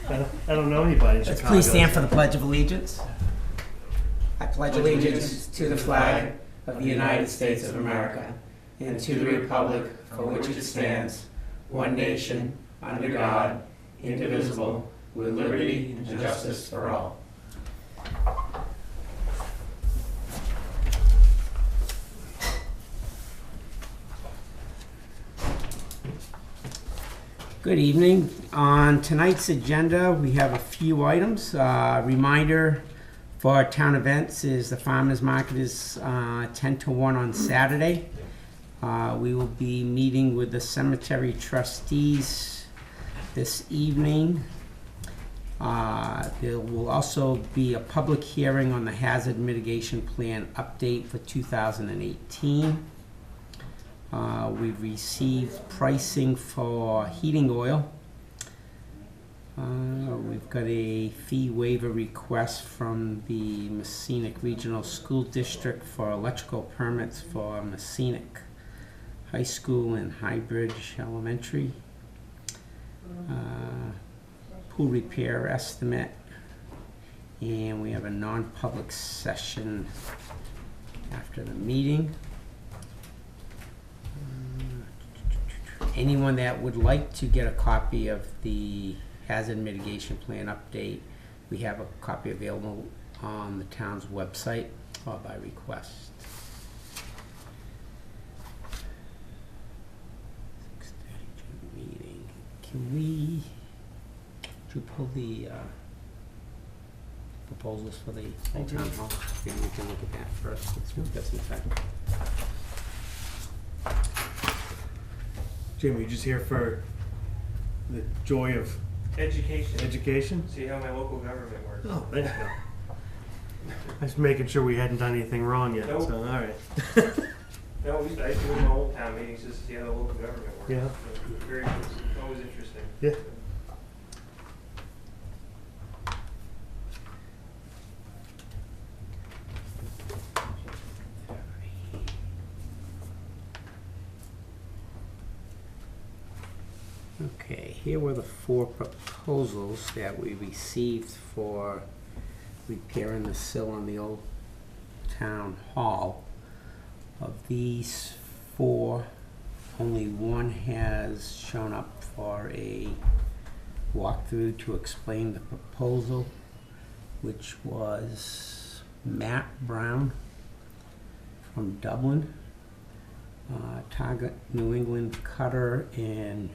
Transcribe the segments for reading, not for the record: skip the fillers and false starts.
I don't know anybody in Let's Chicago. please stand for the Pledge of Allegiance. I pledge allegiance to the flag of the United States of America and to the republic for which it stands, one nation, under God, indivisible, with liberty and justice for all. Good evening. On tonight's agenda, we have a few items. Reminder for our town events is the farmers market is 10 to 1 on Saturday. We will be meeting with the cemetery trustees this evening. There will also be a public hearing on the hazard mitigation plan update for 2018. We've received pricing for heating oil. We've got a fee waiver request from the Messinic Regional School District for electrical permits for Messinic High School and Highbridge Elementary. Pool repair estimate. And we have a non-public session after the meeting. Anyone that would like to get a copy of the hazard mitigation plan update, we have a copy available on the town's website or by request. 6:30 meeting. Did you pull the proposals for the Old Town Hall? Yeah, we can look at that first. Let's move this in fact. Jim, you just here for the joy of education? See how my local government works. Oh, thanks, Bill. I was making sure we hadn't done anything wrong yet, Nope. so all right. No, I used to go to my old town meetings just to see how the local government works. Yeah. So, very, always interesting. Yeah. Okay, here were the 4 proposals that we received for repairing the sill on the old town hall. Of these 4, only one has shown up for a walkthrough to explain the proposal, which was Matt Brown from Dublin. Target New England Cutter and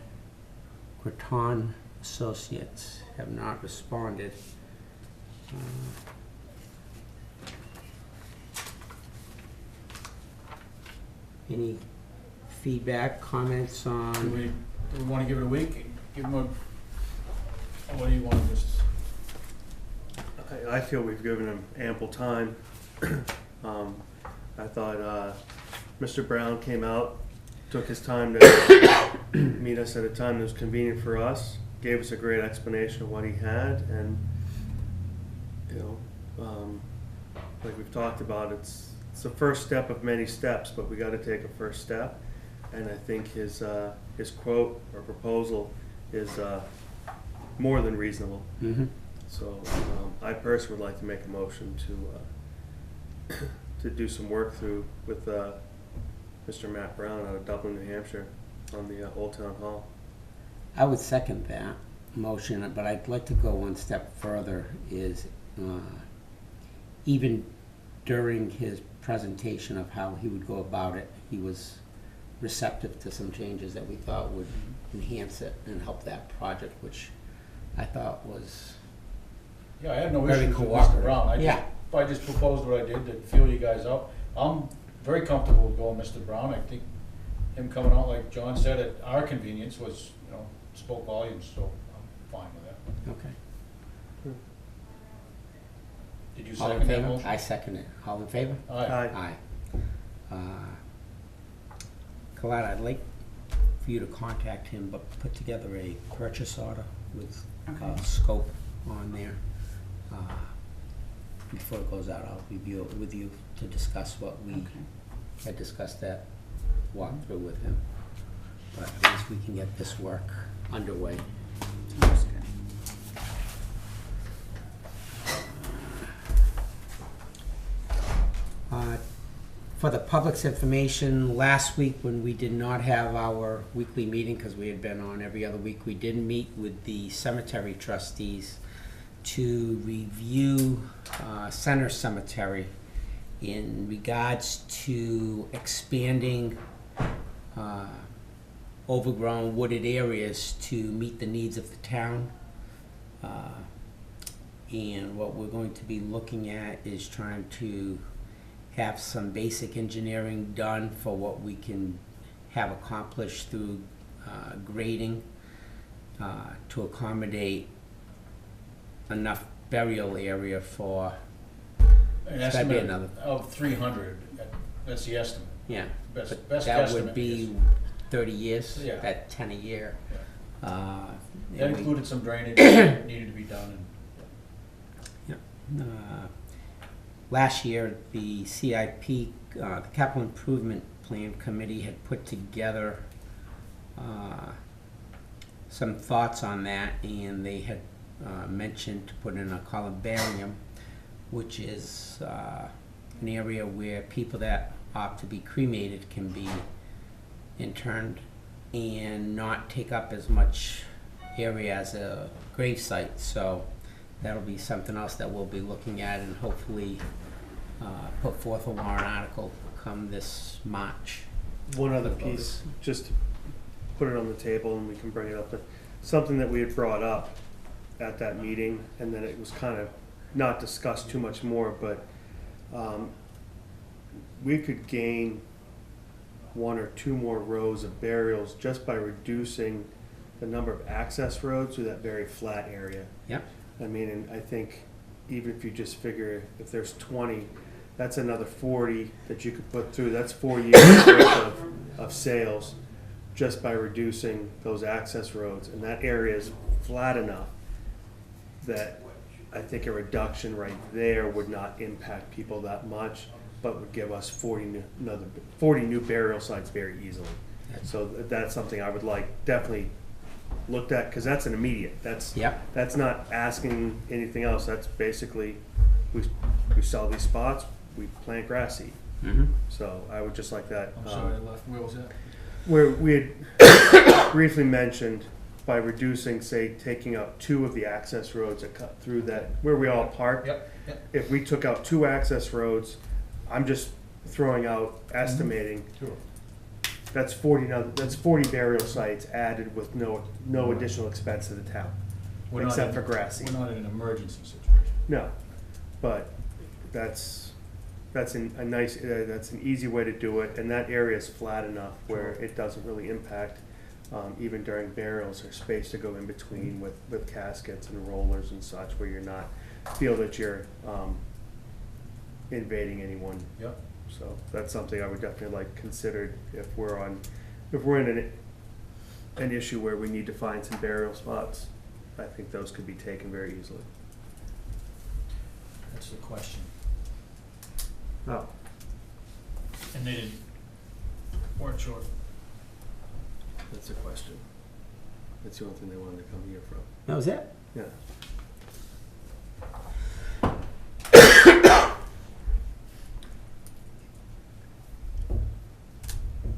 Creton Associates have not responded. Any feedback, comments Do on? we want to give it a week? Give them a, what do you want, just? I feel we've given him ample time. I thought Mr. Brown came out, took his time to meet us at a time that was convenient for us, gave us a great explanation of what he had, and like we've talked about, it's the first step of many steps, but we got to take a first step, and I think his quote or proposal is more than reasonable. Mm-hmm. So I personally would like to make a motion to do some work through with Mr. Matt Brown out of Dublin, New Hampshire, on the Old Town Hall. I would second that motion, but I'd like to go one step further, is even during his presentation of how he would go about it, he was receptive to some changes that we thought would enhance it and help that project, which I thought was Yeah, I had no very issues with Mr. cooperative. Brown. Yeah. I just proposed what I did to feel you guys out. I'm very comfortable with going Mr. Brown. I think him coming out, like John said, at our convenience was, spoke volumes, so I'm fine with that. Okay. Did you All in second that favor? motion? I second it. All in favor? Aye. Aye. Colette, I'd like for you to contact him, but put together a purchase order with scope on there. Before it goes out, I'll review it with you to discuss what we had discussed that walkthrough with him. But at least we can get this work underway. Sounds good. For the public's information, last week when we did not have our weekly meeting, because we had been on every other week, we did meet with the cemetery trustees to review Center Cemetery in regards to expanding overgrown wooded areas to meet the needs of the town. And what we're going to be looking at is trying to have some basic engineering done for what we can have accomplished through grading to accommodate enough burial area for, An it's gotta be estimate another, of 300, that's the estimate. yeah. Best But best that estimate would be is- 30 years, Yeah. at 10 a year. That And we- included some drainage that needed to be done, and Last year, the CIP, the Capital Improvement Plan Committee had put together some thoughts on that, and they had mentioned to put in a columbarium, which is an area where people that opt to be cremated can be interned and not take up as much area as a grave site. So that'll be something else that we'll be looking at, and hopefully put forth a warrant article come this March. One other piece, just to put it on the table and we can bring it up, but something that we had brought up at that meeting, and then it was kind of not discussed too much more, but we could gain 1 or 2 more rows of burials just by reducing the number of access roads through that very flat area. Yep. I mean, and I think even if you just figure if there's 20, that's another 40 that you could put through. That's 4 years worth of sales just by reducing those access roads. And that area is flat enough that I think a reduction right there would not impact people that much, but would give us 40 new burial sites very easily. So that's something I would like definitely looked at, because that's an immediate. That's not asking anything else. That's basically we sell these spots, we plant grass seed. Mm-hmm. So I would just like that. I'm sorry, I left, where was that? Where we had briefly mentioned by reducing, say, taking out 2 of the access roads that cut through that where we all park. Yep. If we took out 2 access roads, I'm just throwing out estimating. Sure. That's 40 burial sites added with no additional expense to the town, We're not except in- for grass seed. We're not in an emergency situation. No, but that's a nice, that's an easy way to do it, and that area is flat enough where it doesn't really impact, even during burials, there's space to go in between with caskets and rollers and such, where you're not, feel that you're invading anyone. Yep. So that's something I would definitely like considered if we're in an issue where we need to find some burial spots. I think those could be taken very easily. That's the question. Oh, And they weren't sure. that's a question. That's the only thing they wanted to come here from. That was it? Yeah.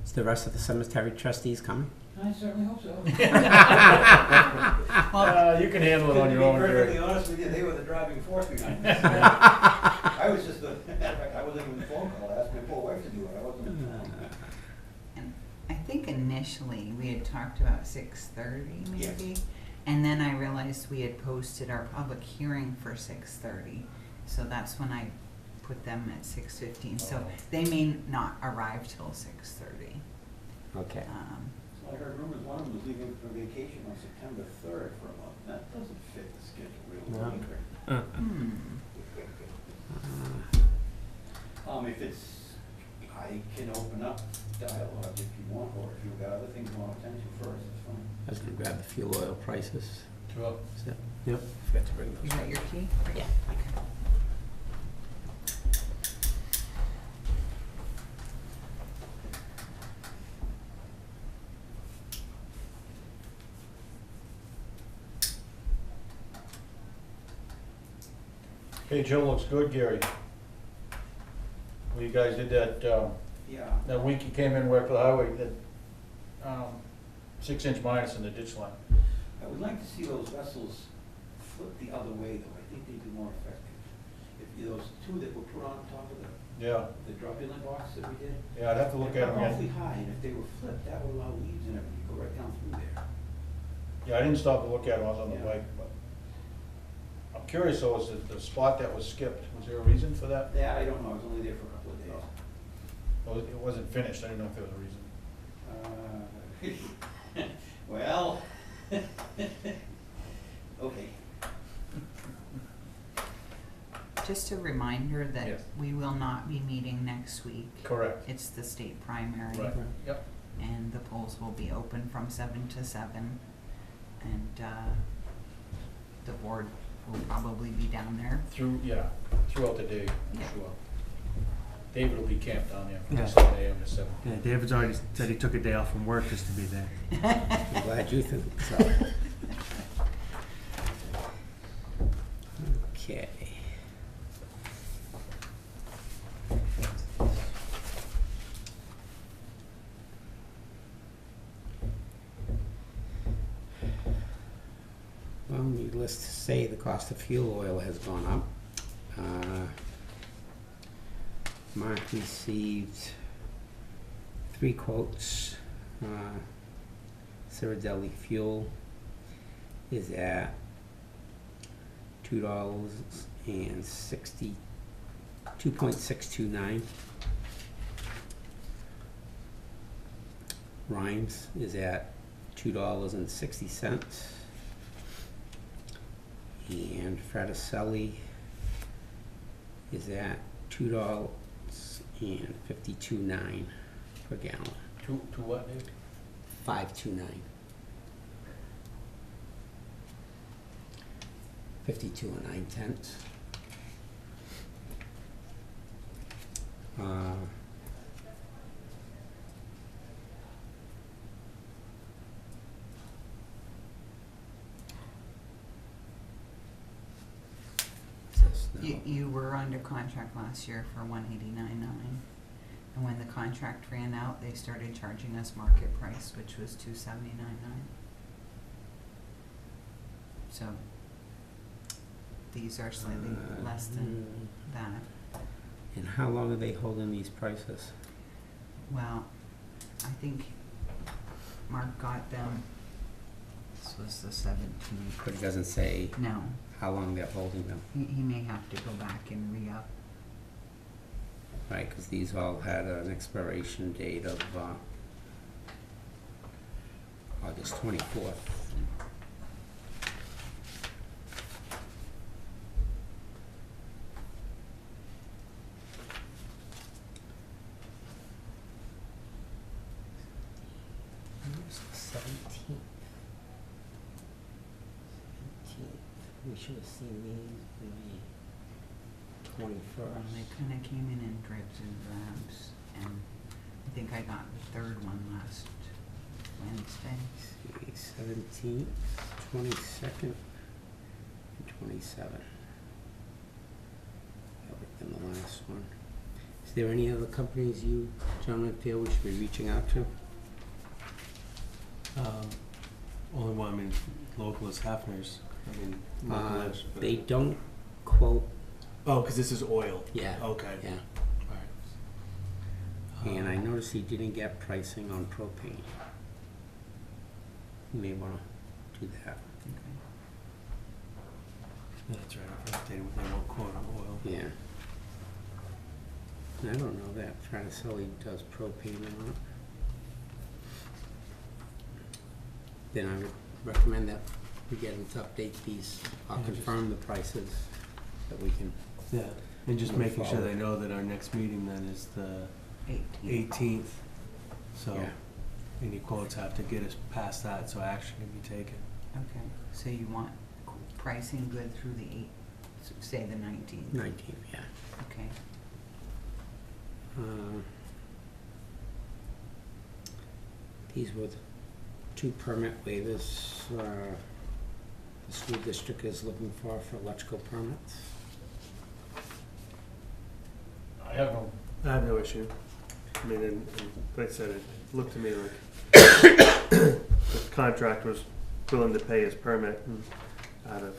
Is the rest of the cemetery trustees coming? I certainly hope so. You can handle it on your own, To be perfectly Gary. honest with you, they were the driving force behind this. I was just, in fact, I wasn't even the phone call, I asked my poor wife to do it, I wasn't on the phone. And I think initially we had talked about 6:30 Yes. maybe, and then I realized we had posted our public hearing for 6:30, so that's when I put them at 6:15. So Oh. they may not arrive till 6:30. Okay. So I heard rumors one of them was leaving for vacation on September 3rd for a month. That doesn't fit the schedule real well either. If it's, I can open up dialogue if you want, or if you've got other things you want to attend to first, it's fine. I was gonna grab the fuel oil prices. Sure. So, yep, forgot to bring You those. got your key? Yeah. Okay. Hey, Joe looks good, Gary. Well, you guys did that, Yeah, that week you came in, worked for the highway, that, 6-inch minus in the ditch line. I would like to see those vessels flip the other way, though. I think they'd be more effective. If those two that were put on top of Yeah, the drop-in box that we did. yeah, I'd have to look at them They're awfully again. high, and if they were flipped, that would allow leaves and everything to go right down through there. Yeah, I didn't stop to look at them, I was on the Yeah. bike, but. I'm curious though, is the spot that was skipped, was there a reason for that? That, I don't know, I was only there for a couple of days. Well, it wasn't finished, I didn't know if there was a reason. Well, okay. Just a reminder that Yes. we will not be meeting next week. Correct. It's the state primary. Right, yep. And the polls will be open from 7 to 7. And the board will probably be down there. Throughout the day, I'm Yeah. sure. David will be camped down there from Yeah. 7 AM to 7. Yeah, David's already said he took a day off from work just to be there. I'm glad you think so. Okay. Well, needless to say, the cost of fuel oil has gone up. Mark received 3 quotes. Ceradelli fuel is at $2.629. Rhymes is at $2.60. And Fraticelli is at $2.529 per gallon. To what, Dave? 529. 52 and 9/10. You were under contract last year for 189.9, and when the contract ran out, they started charging us market price, which was 279.9. So these are slightly less than that. And how long are they holding these prices? Well, I think Mark got them. This was the 17th. But it doesn't say No, how long they're holding them, he may have to go back and re-up. right? Because these all had an expiration date of August 24th. Where's the 17th? We should have seen these in the 21st. They kind of came in dribs and drabs, and I think I got the third one last Wednesday. 17th, 22nd, and 27th. That would have been the last one. Is there any other companies you gentlemen feel we should be reaching out to? Only one, I mean, local is Hefner's. I mean, local-ish, but- They don't quote, Oh, because this is oil. yeah, Okay. yeah. All right. And I noticed he didn't get pricing on propane. You may wanna do that. Okay. That's right, I updated with they won't quote on oil. Yeah. And I don't know that Fraticelli does propane or not. Then I would recommend that we get them to update these, I'll Yeah, just- confirm the prices that we can, Yeah, and just Move making sure forward. they know that our next meeting then is the 18th. 18th. So yeah. any quotes have to get us past that so action can be taken. Okay, so you want pricing good through the say the 19th? 19th, yeah. Okay. These were the 2 permit waivers, the school district is looking for electrical permits. I have no I have no issue. I mean, and like I said, it looked to me like the contractor was willing to pay his permit, and out of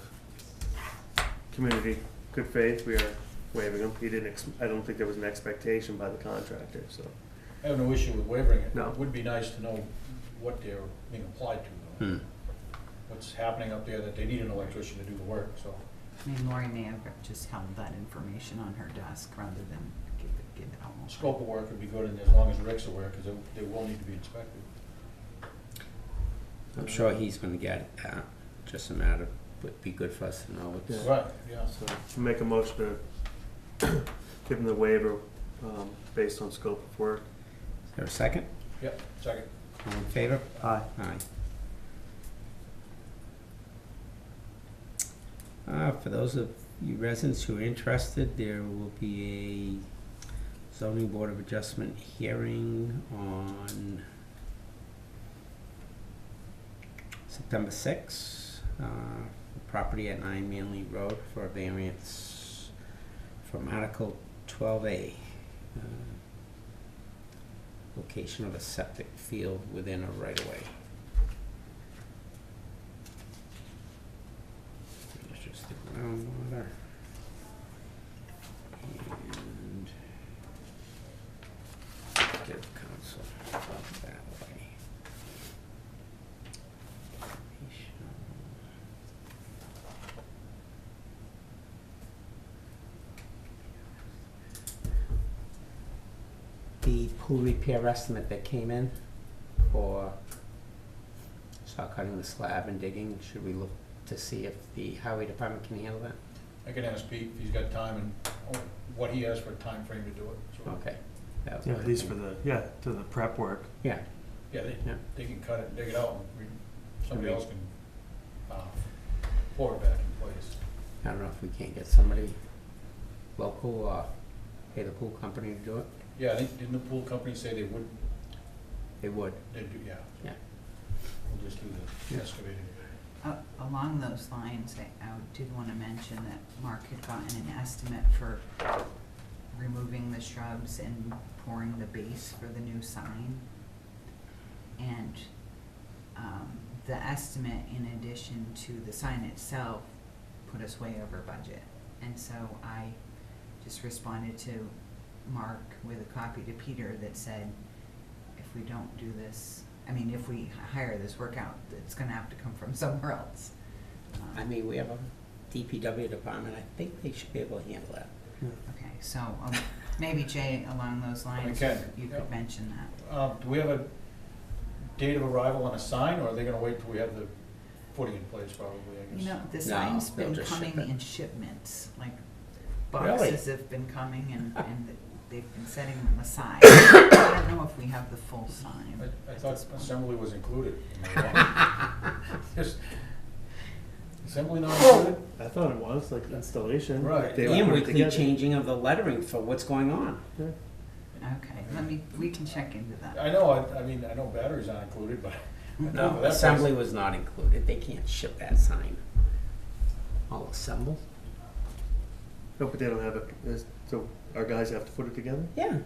community good faith, we are waiving him. He didn't, I don't think there was an expectation by the contractor, so. I have no issue with waiving it. No. It would be nice to know what they're being applied to, though. Hmm. What's happening up there, that they need an electrician to do the work, so. I mean, Lori may have just held that information on her desk rather than give it all. Scope of work would be good, and as long as Rick's aware, because they will need to be inspected. I'm sure he's gonna get it, just a matter, would be good for us to know what's. Yeah. Right, yeah. So make a motion to give him the waiver based on scope of work. Is there a second? Yep, second. All in favor? Aye. Aye. For those of you residents who are interested, there will be a zoning board of adjustment hearing on September 6th, property at 9 Manley Road for a variance from Article 12A. Location of a septic field within a right-of-way. It's just the groundwater. And give council of that way. The pool repair estimate that came in for start cutting the slab and digging, should we look to see if the highway department can handle that? I can ask Pete if he's got time and what he has for a time frame to do it, so. Okay. That was Yeah, my at least thing. for to the prep work. Yeah, Yeah, Yeah. they can cut it and dig it out, and somebody Agreed. else can, pour it back in place. I don't know if we can't get somebody local or pay the pool company to do it. Yeah, I think, didn't the pool company say they would, They would. they'd do, yeah. Yeah. We'll just do the Yeah. excavating. Along those lines, I did want to mention that Mark had gotten an estimate for removing the shrubs and pouring the base for the new sign. And the estimate, in addition to the sign itself, put us way over budget. And so I just responded to Mark with a copy to Peter that said, if we don't do this, I mean, if we hire this workout, it's gonna have to come from somewhere else. I mean, we have a DPW department, I think they should be able to handle that. Okay, so maybe Jay, along those lines, can, you yeah. could mention that. Do we have a date of arrival on a sign, or are they gonna wait till we have the footing in place, probably, I guess? You know, the No, sign's they'll been just ship coming it. in shipments, like Really? boxes have been coming and they've been setting them aside. I don't know if we have the full sign. I at thought this point. assembly was included. Just- Assembly not included? I thought it was, like installation. Right. Like they would And put it weekly together. changing of the lettering for what's going on. Yeah. Okay, we can check into that. I know, I mean, I know batteries aren't included, but. I know for No, that price- assembly was not included, they can't ship that sign. All assembled? No, but they don't have it, so our guys have to put it together? Yeah,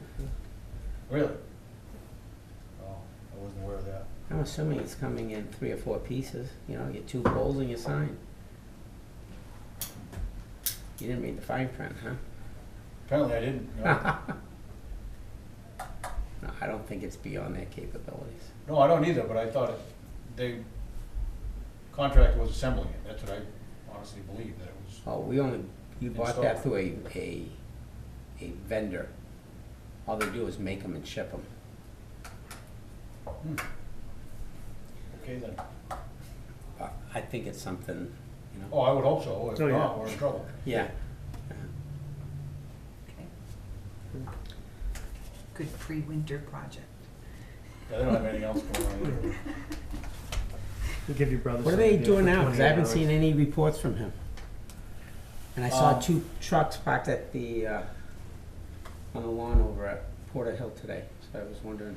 Really? Oh, I wasn't aware of that. I'm assuming it's coming in 3 or 4 pieces, you know, your 2 poles and your sign. You didn't read the fine print, huh? Apparently I didn't, no. No, I don't think it's beyond their capabilities. No, I don't either, but I thought contractor was assembling it, that's what I honestly believed, that it was. Oh, you bought that Installed. through a vendor. All they do is make them and ship them. Okay then. I think it's something, you know. Oh, I would hope so, if Oh, yeah. not, we're in trouble. Yeah. Okay. Good pre-winter project. Yeah, they don't have anything else going on either. We'll give your brother. What are some they idea doing for now? Because I 28 haven't hours. seen any reports from him. And I saw Um, 2 trucks parked at the, on the lawn over at Porter Hill today, so I was wondering.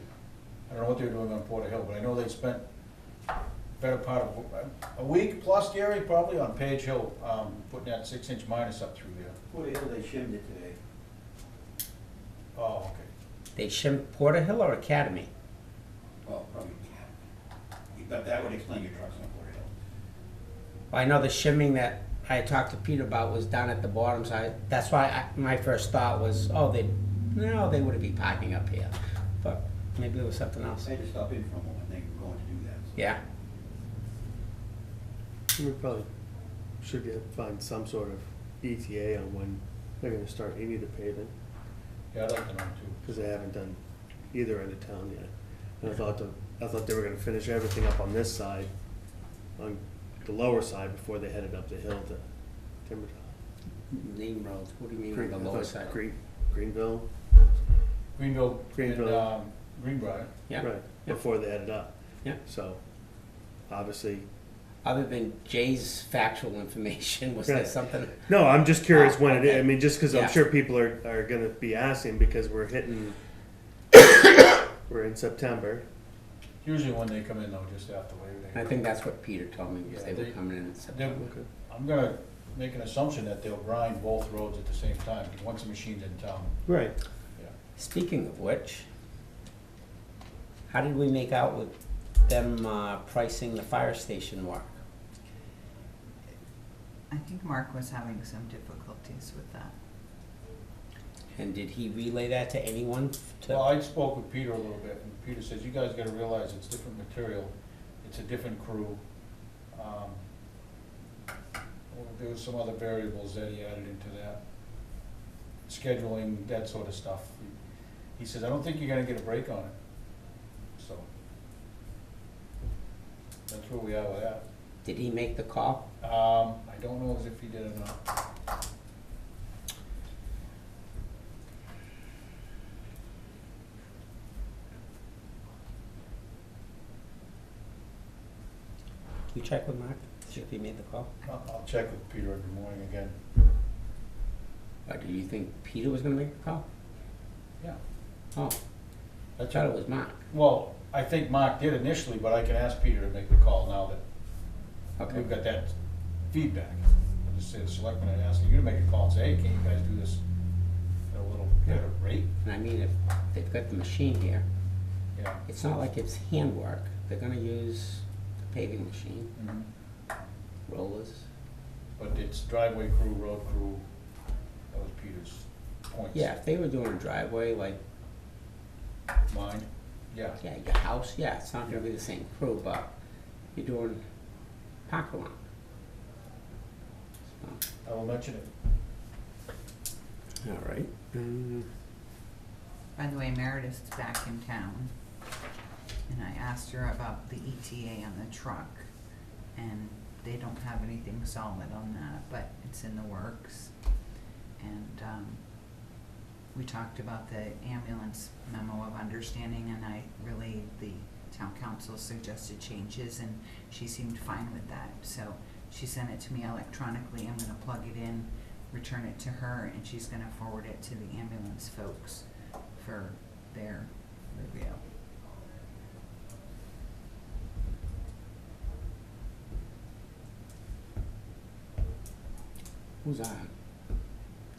I don't know what they were doing on Porter Hill, but I know they spent better part of a week plus, Gary, probably on Page Hill, putting that 6-inch minus up through there. Porter Hill, they shimmed it today. Oh, okay. They shim Porter Hill or Academy? Well, probably, yeah. But that would explain your trucks on Porter Hill. I know the shimming that I talked to Peter about was down at the bottom side. That's why my first thought was, oh, they wouldn't be parking up here. But maybe it was something else. I had to stop in for a moment, they were going to do that. So. Yeah. We probably should find some sort of ETA on when they're gonna start any of the paving, Yeah, I'd like to know too. because they haven't done either end of town yet. And I thought they were gonna finish everything up on this side, on the lower side, before they headed up the hill to Timbertown. Name roads, what do you mean on the lower side? Greenville, Greenville Greenville. and, Greenbrier. Yeah. right, Yeah. before they headed up. Yeah. So, obviously, Other than Jay's factual information, was there Right. something? no, I'm just curious Oh, when it is. okay. I mean, just because Yeah. I'm sure people are gonna be asking, because we're hitting, we're in September. Usually when they come in though, just after Labor Day. I think that's what Peter told me, was Yeah, they were they- coming in September. Okay. I'm gonna make an assumption that they'll grind both roads at the same time, once the machine's in town. Right. Yeah. Speaking of which, how did we make out with them pricing the fire station work? I think Mark was having some difficulties with that. And did he relay that to anyone? Well, I spoke with Peter a little bit, and Peter says, you guys gotta realize it's different material, it's a different crew. Well, there was some other variables that he added into that, scheduling, that sort of stuff. He says, I don't think you're gonna get a break on it, so. That's where we are with that. Did he make the call? I don't know as if he did or not. You check with Mark, see if he made the call? I'll check with Peter every morning again. Or do you think Peter was gonna make the call? Yeah. Oh, I That's thought what- it was Mark. Well, I think Mark did initially, but I can ask Peter to make the call now that Okay. we've got that feedback. I'll just say the selectmen are asking you to make a call and say, hey, can you guys do this at a little better rate? And I mean, if they've got the machine here, Yeah. it's not like it's handwork. They're gonna use the paving machine, rollers. But it's driveway crew, road crew, that was Peter's points. Yeah, if they were doing a driveway, like, Mine, yeah. yeah, your house, yeah, it's not gonna be the same crew, but you're doing parking lot. So, I will mention it. all right. By the way, Meredith's back in town, and I asked her about the ETA on the truck, and they don't have anything solid on that, but it's in the works. And, we talked about the ambulance memo of understanding, and I relayed the town council's suggested changes, and she seemed fine with that. So she sent it to me electronically. I'm gonna plug it in, return it to her, and she's gonna forward it to the ambulance folks for their review. Who's on?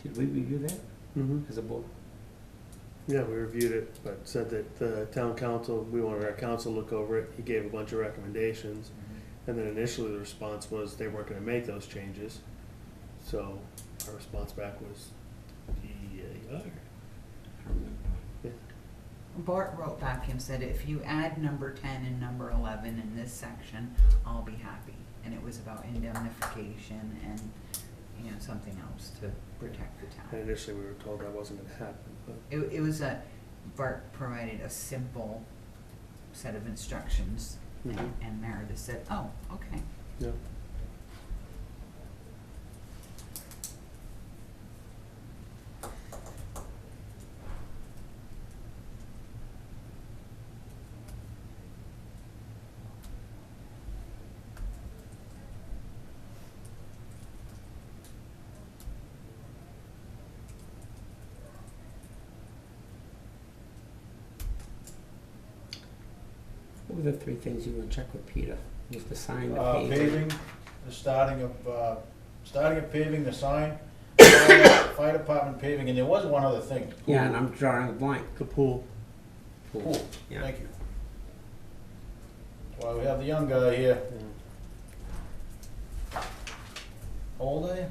Did we review that Mm-hmm. as a board? Yeah, we reviewed it, but said that the town council, we wanted our council to look over it. He gave a bunch of recommendations. And then initially the response was they weren't gonna make those changes. So our response back was, yeah, you are. I remember. Yeah. Bart wrote back and said, if you add number 10 and number 11 in this section, I'll be happy. And it was about indemnification and, you know, something else to protect the And town. initially we were told that wasn't gonna happen, but It was Bart provided a simple set of instructions, Mhm. and Meredith said, oh, okay. yeah. What were the three things you would check with Peter? Was the sign, the paving? Paving, the starting of paving, the sign, fire department paving, and there was one other thing. Yeah, and I'm drawing a blank. The pool. Cool, Yeah. thank you. Well, we have the young guy here. How old are you?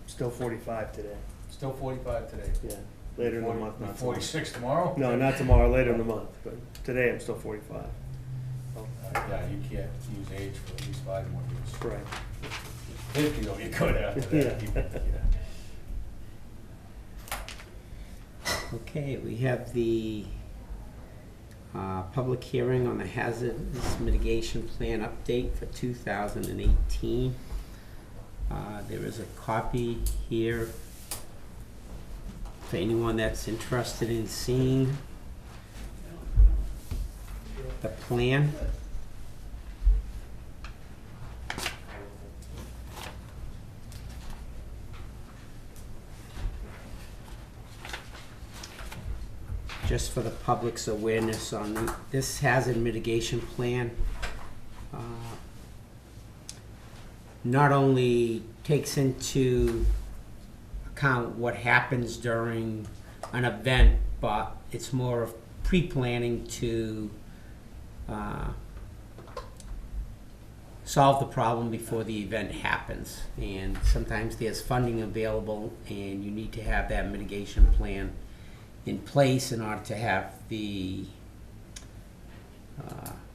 Still 45 today. Still 45 today. Yeah. Later in the 40 month, not tomorrow. 46 tomorrow? No, not tomorrow, later in the month, but today I'm still 45. Yeah, you can't use age for at least 5 more years. Right. 50 though, you could after that. Yeah. Okay, we have the public hearing on the hazardous mitigation plan update for 2018. There is a copy here for anyone that's interested in seeing the plan. Just for the public's awareness on this hazard mitigation plan, not only takes into account what happens during an event, but it's more of pre-planning to solve the problem before the event happens. And sometimes there's funding available, and you need to have that mitigation plan in place in order to have the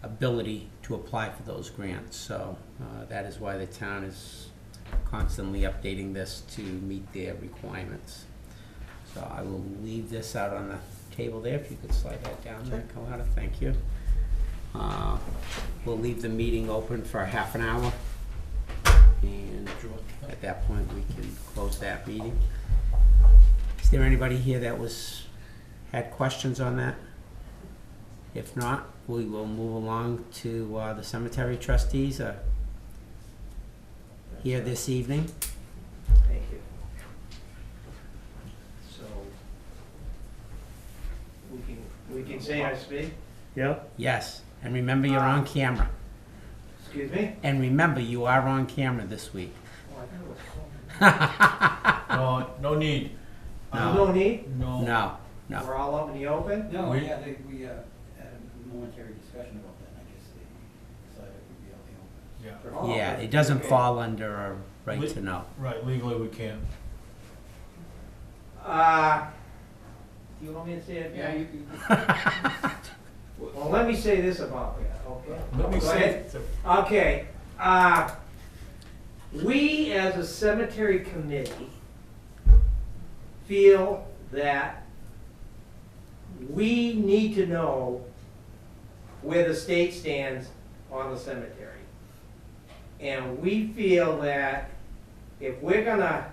ability to apply for those grants. So that is why the town is constantly updating this to meet their requirements. So I will leave this out on the table there. If you could slide that down there, Coletta, thank you. We'll leave the meeting open for half an hour, and at that point we can close that meeting. Is there anybody here that had questions on that? If not, we will move along to the cemetery trustees here this evening. Thank you. So, we can say I speak? Yeah? Yes, and remember you're on camera. Excuse me? And remember you are on camera this week. Oh, I thought it was No need. There's no need? No. No, no. We're all up in the open? No, We- yeah, we had a momentary discussion about that, and I guess they decided we'd be out the open. Yeah, Oh, Yeah, it doesn't okay. fall under a right to know. right, legally we can't. Do you want me to say it? Yeah, you can. Well, let me say this about that, okay? Let me Go say ahead. it. Okay, we as a cemetery committee feel that we need to know where the state stands on the cemetery. And we feel that if we're gonna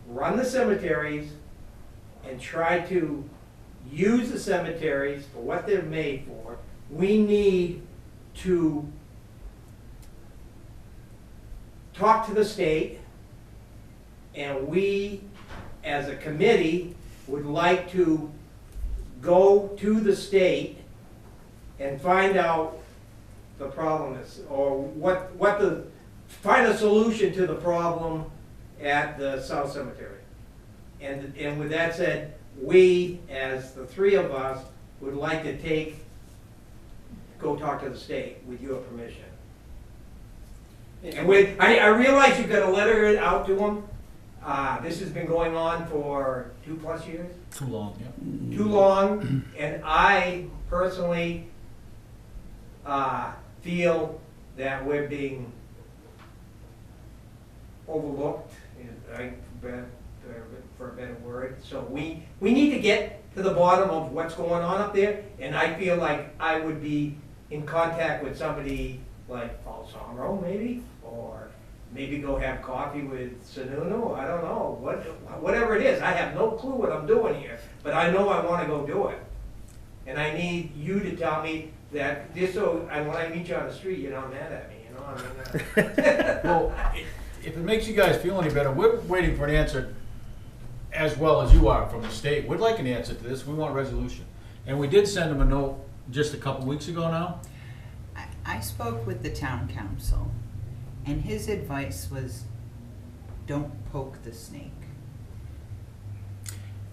run the cemeteries and try to use the cemeteries for what they're made for, we need to talk to the state, and we, as a committee, would like to go to the state and find out the problem is, or find a solution to the problem at the South Cemetery. And with that said, we, as the three of us, would like to go talk to the state with your permission. And I realize you've got a letter out to them. This has been going on for 2+ years. Too long, yeah. Too long, and I personally feel that we're being overlooked, for a better word. So we need to get to the bottom of what's going on up there, and I feel like I would be in contact with somebody like Paul Somro, maybe, or maybe go have coffee with Sununu, I don't know, whatever it is. I have no clue what I'm doing here, but I know I wanna go do it. And I need you to tell me that, just so, and when I meet you on the street, you're not mad at me, you know, I mean, Well, if it makes you guys feel any better, we're waiting for an answer as well as you are from the state. We'd like an answer to this. We want resolution. And we did send them a note just a couple weeks ago now. I spoke with the town council, and his advice was, don't poke the snake.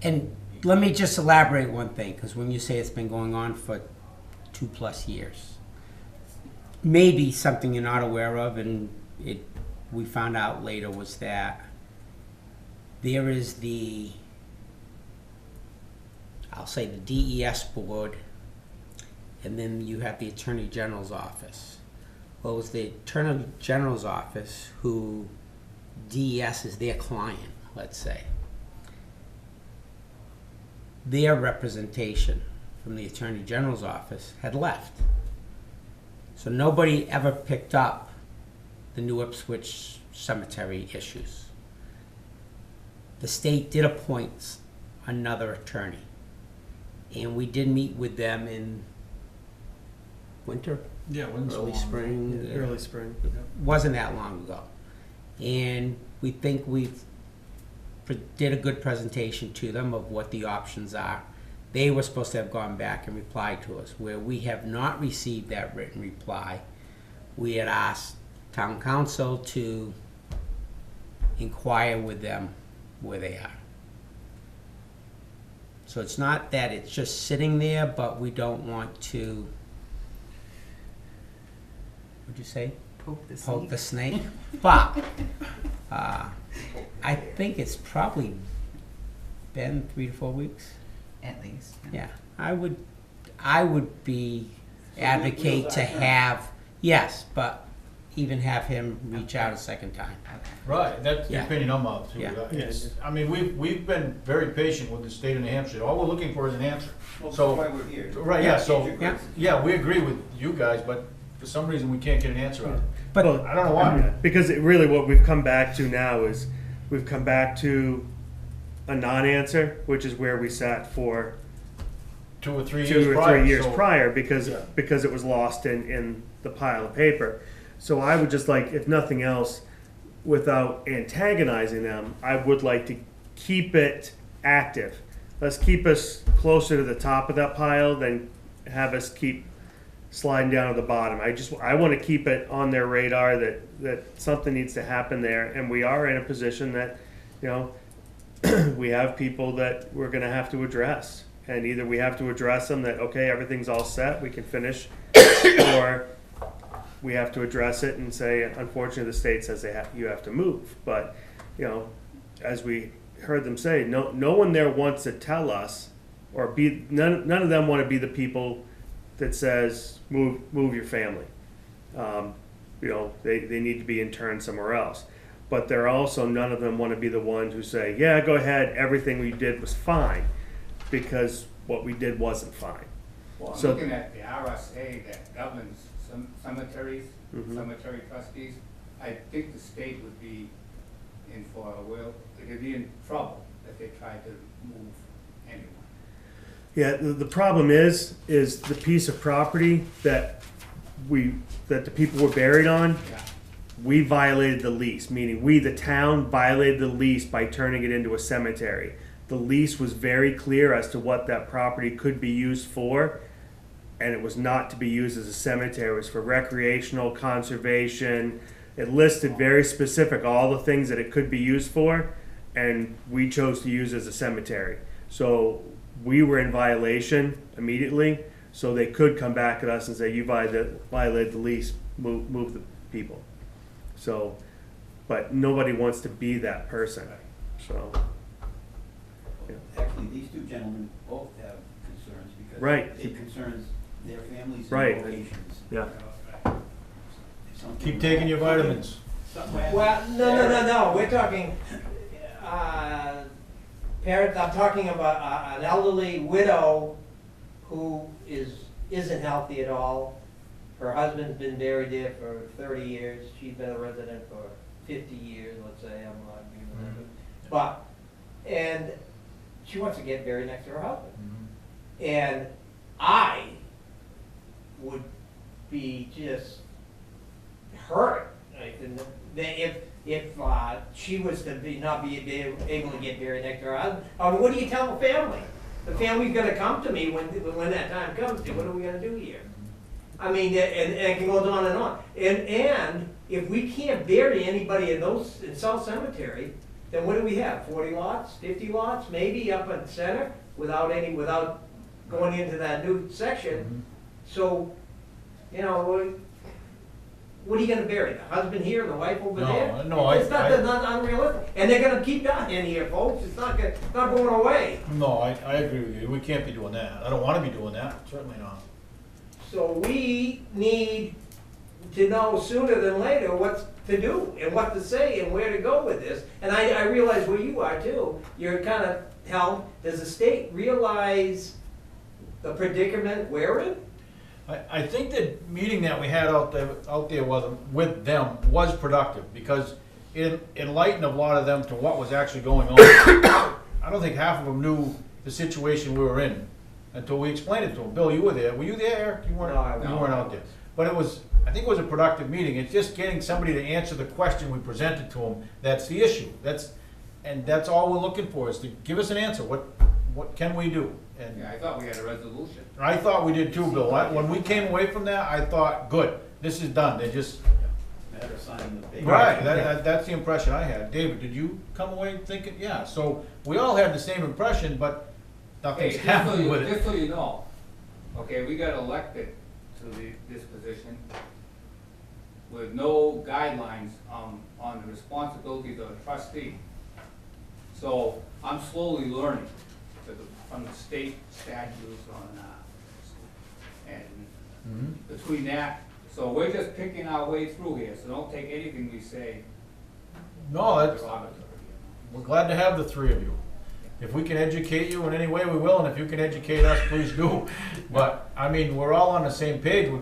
And let me just elaborate one thing, because when you say it's been going on for 2+ years, maybe something you're not aware of, and we found out later, was that there is I'll say the DES board, and then you have the Attorney General's office. Well, it was the Attorney General's office who DES is their client, let's say. Their representation from the Attorney General's office had left. So nobody ever picked up the New Ipswich cemetery issues. The state did appoint another attorney, and we did meet with them in winter, Yeah, when's early spring. Early spring. Wasn't that long ago. And we think did a good presentation to them of what the options are. They were supposed to have gone back and replied to us. Where we have not received that written reply, we had asked town council to inquire with them where they are. So it's not that it's just sitting there, but we don't want to, what'd you say? Poke the snake. Poke the snake. But I think it's probably been 3 to 4 weeks. At least. Yeah, I would be advocate wheels to are turning. have, yes, but even have him reach out a second time. Okay. Right, that's the Yeah. opinion I'm of too. Yeah. It's, I mean, we've been very patient with the state of New Hampshire. All we're looking for is an answer. Well, So- that's why we're here. Right, yeah, so, Yeah. yeah, we agree with you guys, but for some reason, we can't get an answer on it. But Well, I don't know why. yeah, because really what we've come back to now is, we've come back to a non-answer, which is where we sat for 2 or 3 years 2 or prior. 3 years so- prior, because Yeah. it was lost in the pile of paper. So I would just like, if nothing else, without antagonizing them, I would like to keep it active. Let's keep us closer to the top of that pile than have us keep sliding down to the bottom. I want to keep it on their radar that something needs to happen there, and we are in a position that, we have people that we're going to have to address. And either we have to address them that, okay, everything's all set, we can finish, or we have to address it and say, unfortunately, the state says you have to move. But, as we heard them say, no one there wants to tell us, or none of them want to be the people that says, move your family. They need to be interned somewhere else. But they're also, none of them want to be the ones who say, yeah, go ahead, everything we did was fine, because what we did wasn't fine. Well, I'm So- looking at the RSA that governs some cemeteries, Mhm. cemetery trustees. I think the state would be in for a they'd be in trouble if they tried to move anyone. Yeah, the problem is the piece of property that the people were buried on, Yeah. we violated the lease, meaning we, the town, violated the lease by turning it into a cemetery. The lease was very clear as to what that property could be used for, and it was not to be used as a cemetery. It was for recreational, conservation. It listed very specific all the things that it could be used for, and we chose to use it as a cemetery. So we were in violation immediately, so they could come back at us and say, you violated the lease, move the people. So, but nobody wants to be that person, so. Actually, these two gentlemen both have concerns because Right. it concerns their families Right. and locations. Yeah. If something- Keep taking your vitamins. something happens Well, no, we're talking, parents, I'm talking about an elderly widow who isn't healthy at all. Her husband's been buried there for 30 years, she's been a resident for 50 years, let's say, I'm not being but, and she wants to get buried next to her husband. And I would be just hurt, like, if she was to not be able to get buried next to her husband. I mean, what do you tell the family? The family's gonna come to me when that time comes, say, what are we gonna do here? I mean, and it can go on and on. And if we can't bury anybody in South Cemetery, then what do we have? 40 lots, 50 lots, maybe up in the center, without going into that new section. So, you know, what are you gonna bury? The husband here and the wife over there? It's not unrealistic. And they're gonna keep dying in here, folks. It's not going away. No, I agree with you. We can't be doing that. I don't wanna be doing that, certainly not. So we need to know sooner than later what to do and what to say and where to go with this. And I realize where you are too. You're kind of, does the state realize the predicament we're in? I think the meeting that we had out there with them was productive, because it enlightened a lot of them to what was actually going on. I don't think half of them knew the situation we were in until we explained it to them. Bill, you were there. Were you there, Eric? You weren't. No, you weren't out there. But I think it was a productive meeting. It's just getting somebody to answer the question we presented to them. That's the issue. That's all we're looking for, is to give us an answer. What can we do? And Yeah, I thought we had a resolution. I thought we did too, Bill. When we came away from that, I thought, good, this is done. They just, Matter of signing the paper. right, that's the impression I had. David, did you come away thinking, yeah, so we all had the same impression, but nothing's Hey, happened with it. just so you know, okay, we got elected to this position with no guidelines on the responsibilities of a trustee. So I'm slowly learning from the state statutes on, and Mhm. between that, so we're just picking our way through here, so don't take anything we say No, that's, derogatory. we're glad to have the three of you. If we can educate you in any way, we will, and if you can educate us, please do. But, I mean, we're all on the same page, we're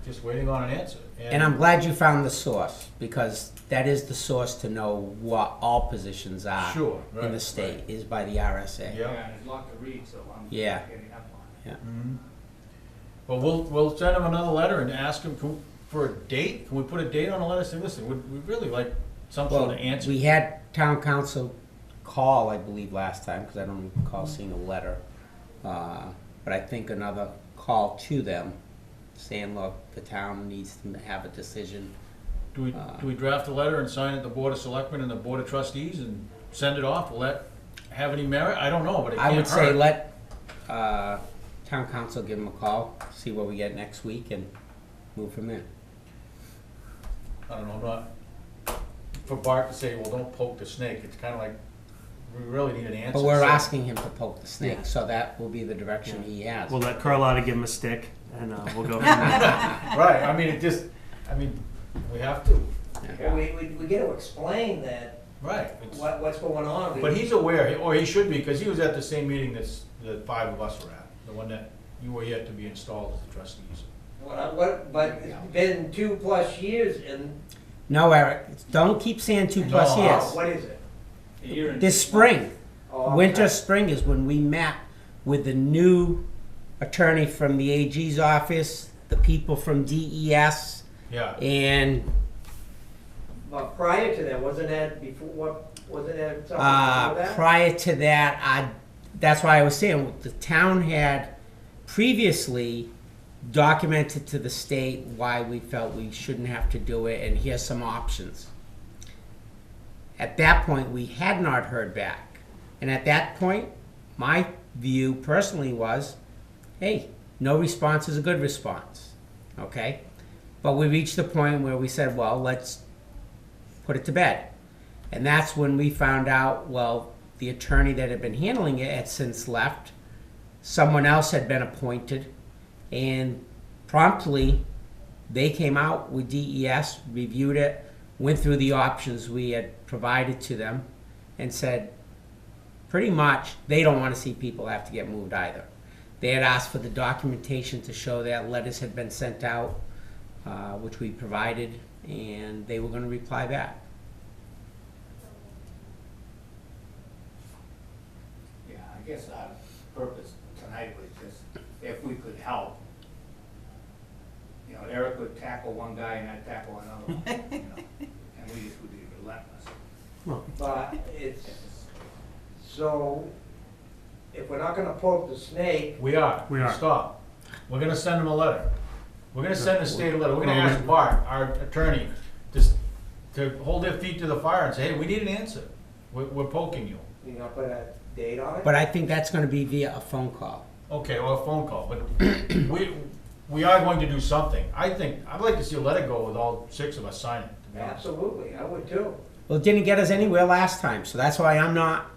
just waiting on an answer. And I'm glad you found the source, because that is the source to know what all positions are Sure, in right, the state, right. is by the RSA. Yeah. And there's a lot to read, so I'm Yeah. getting up on it. Mhm. But we'll send them another letter and ask them for a date. Can we put a date on the letter? Say, listen, we'd really like some sort Well, of answer. we had town council call, I believe, last time, because I don't recall seeing a letter. But I think another call to them, saying, look, the town needs to have a decision. Do we draft a letter and sign it at the Board of Selectmen and the Board of Trustees and send it off? Will that have any merit? I don't know, but it can't I would say hurt. let town council give them a call, see what we get next week, and move from there. I don't know, not for Bart to say, well, don't poke the snake. It's kind of like, we really need an answer. But we're So- asking him to poke the snake, Yeah. so that will be the direction he has. We'll let Carlotta give him a stick, and we'll go from there. Right, I mean, we have to. Well, we get to explain that, Right. It's- what's going on. But he's aware, or he should be, because he was at the same meeting that the five of us were at, the one that you were yet to be installed as the trustees. But it's been 2+ years and. No, Eric, don't keep saying 2+ No. years. What is it? A year and This 6 spring, Oh, winter, okay. spring is when we met with the new attorney from the AG's office, the people from DES, Yeah. and But prior to that, wasn't that before, wasn't that something before that? prior to that, that's why I was saying, the town had previously documented to the state why we felt we shouldn't have to do it, and here's some options. At that point, we had not heard back. And at that point, my view personally was, hey, no response is a good response, okay? But we reached the point where we said, well, let's put it to bed. And that's when we found out, well, the attorney that had been handling it had since left. Someone else had been appointed, and promptly they came out with DES, reviewed it, went through the options we had provided to them, and said pretty much they don't want to see people have to get moved either. They had asked for the documentation to show that letters had been sent out, which we provided, and they were going to reply back. Yeah, I guess our purpose tonight was just if we could help. You know, Eric would tackle one guy and I'd tackle another one, you know, and we just would be relentless. But it's, so, if we're not gonna poke the snake, We are. We are. Stop. We're gonna send him a letter. We're gonna send the state a letter, we're gonna ask Bart, our attorney, just to hold their feet to the fire and say, hey, we need an answer. We're poking you. You gonna put a date on it? But I think that's gonna be via a phone call. Okay, or a phone call, but we are going to do something. I'd like to see a letter go with all 6 of us signing, to be honest. Absolutely, I would too. Well, it didn't get us anywhere last time, so that's why I'm not,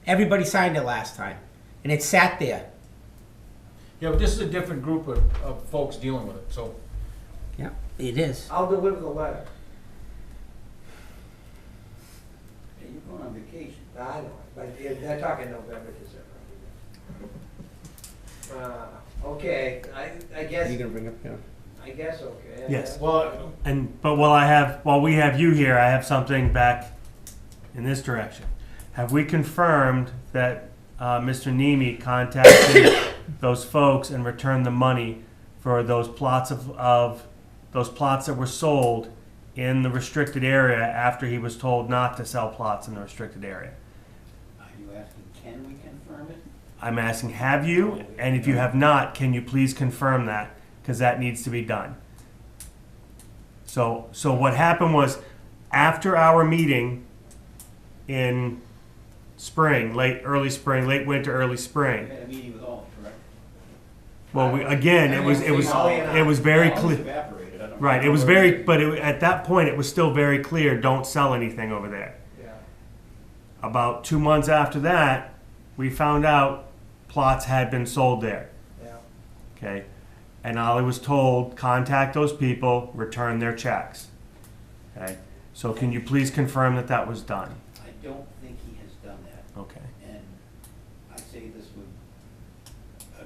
everybody signed it last time, and it sat there. Yeah, but this is a different group of folks dealing with it, so. Yeah, it is. I'll deliver the letter. Hey, you're going on vacation. I know, but they're talking November, December. Okay, I Are guess, you gonna bring up, yeah? I guess okay. Yes. Well, But while we have you here, I have something back in this direction. Have we confirmed that Mr. Nemi contacted those folks and returned the money for those plots of those plots that were sold in the restricted area after he was told not to sell plots in the restricted area? Are you asking, can we confirm it? I'm asking, have you? And if you have not, can you please confirm that? Because that needs to be done. So what happened was, after our meeting in spring, early spring, late winter, early We spring. had a meeting with all, correct? Well, it was very All clear. evaporated, I don't know. Right, at that point, it was still very clear, don't sell anything over there. Yeah. About 2 months after that, we found out plots had been sold there. Yeah. Okay, and Ollie was told, contact those people, return their checks. Okay, so can you please confirm that that was done? I don't think he has done that, Okay, and I say this with a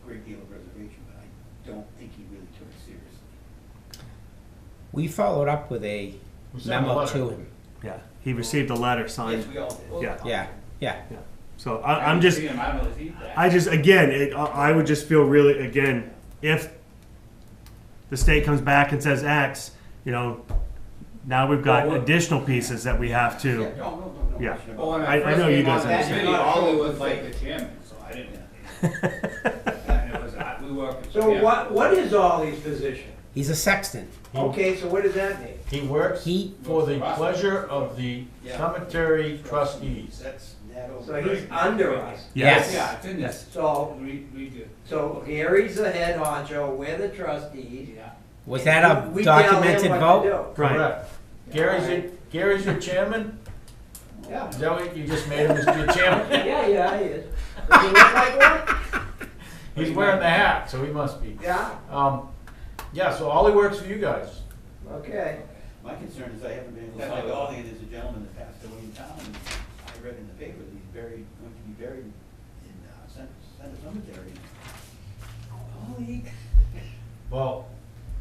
great deal of reservation, but I don't think he really took it seriously. We followed up with a we sent a memo letter. to him. yeah, he received a letter signed. Yes, we all did. Yeah. Yeah. So I I'm just, haven't seen him, I haven't received that. I just, again, I would just feel really, again, if the state comes back and says X, now we've got additional pieces that we have Yeah, to, no Yeah. question Well, about when it. I know you guys first came on that understand. committee, Ollie was like the chairman, so I didn't. And it was, we worked. So what is Ollie's position? He's a sexton. Okay, so what does that mean? He works He- for the pleasure of the Yeah. cemetery trustees. That's that over. So he's under us. Yes. Yeah, it's in this. So, Read it. so Gary's the head honcho, we're the trustees. Yeah. Was that a We tell him documented what to vote? do. right. Correct. Gary's your chairman? Yeah. Is that what you just made him your chairman? Yeah, he is. Does he look like one? He's wearing the hat, so he must be. Yeah, Yeah, so Ollie works for you guys. okay. My concern is I haven't been able to That's find like- Ollie, and there's a gentleman that passed away in town, and I read in the paper that he's going to be buried in Center Cemetery. Ollie? Well,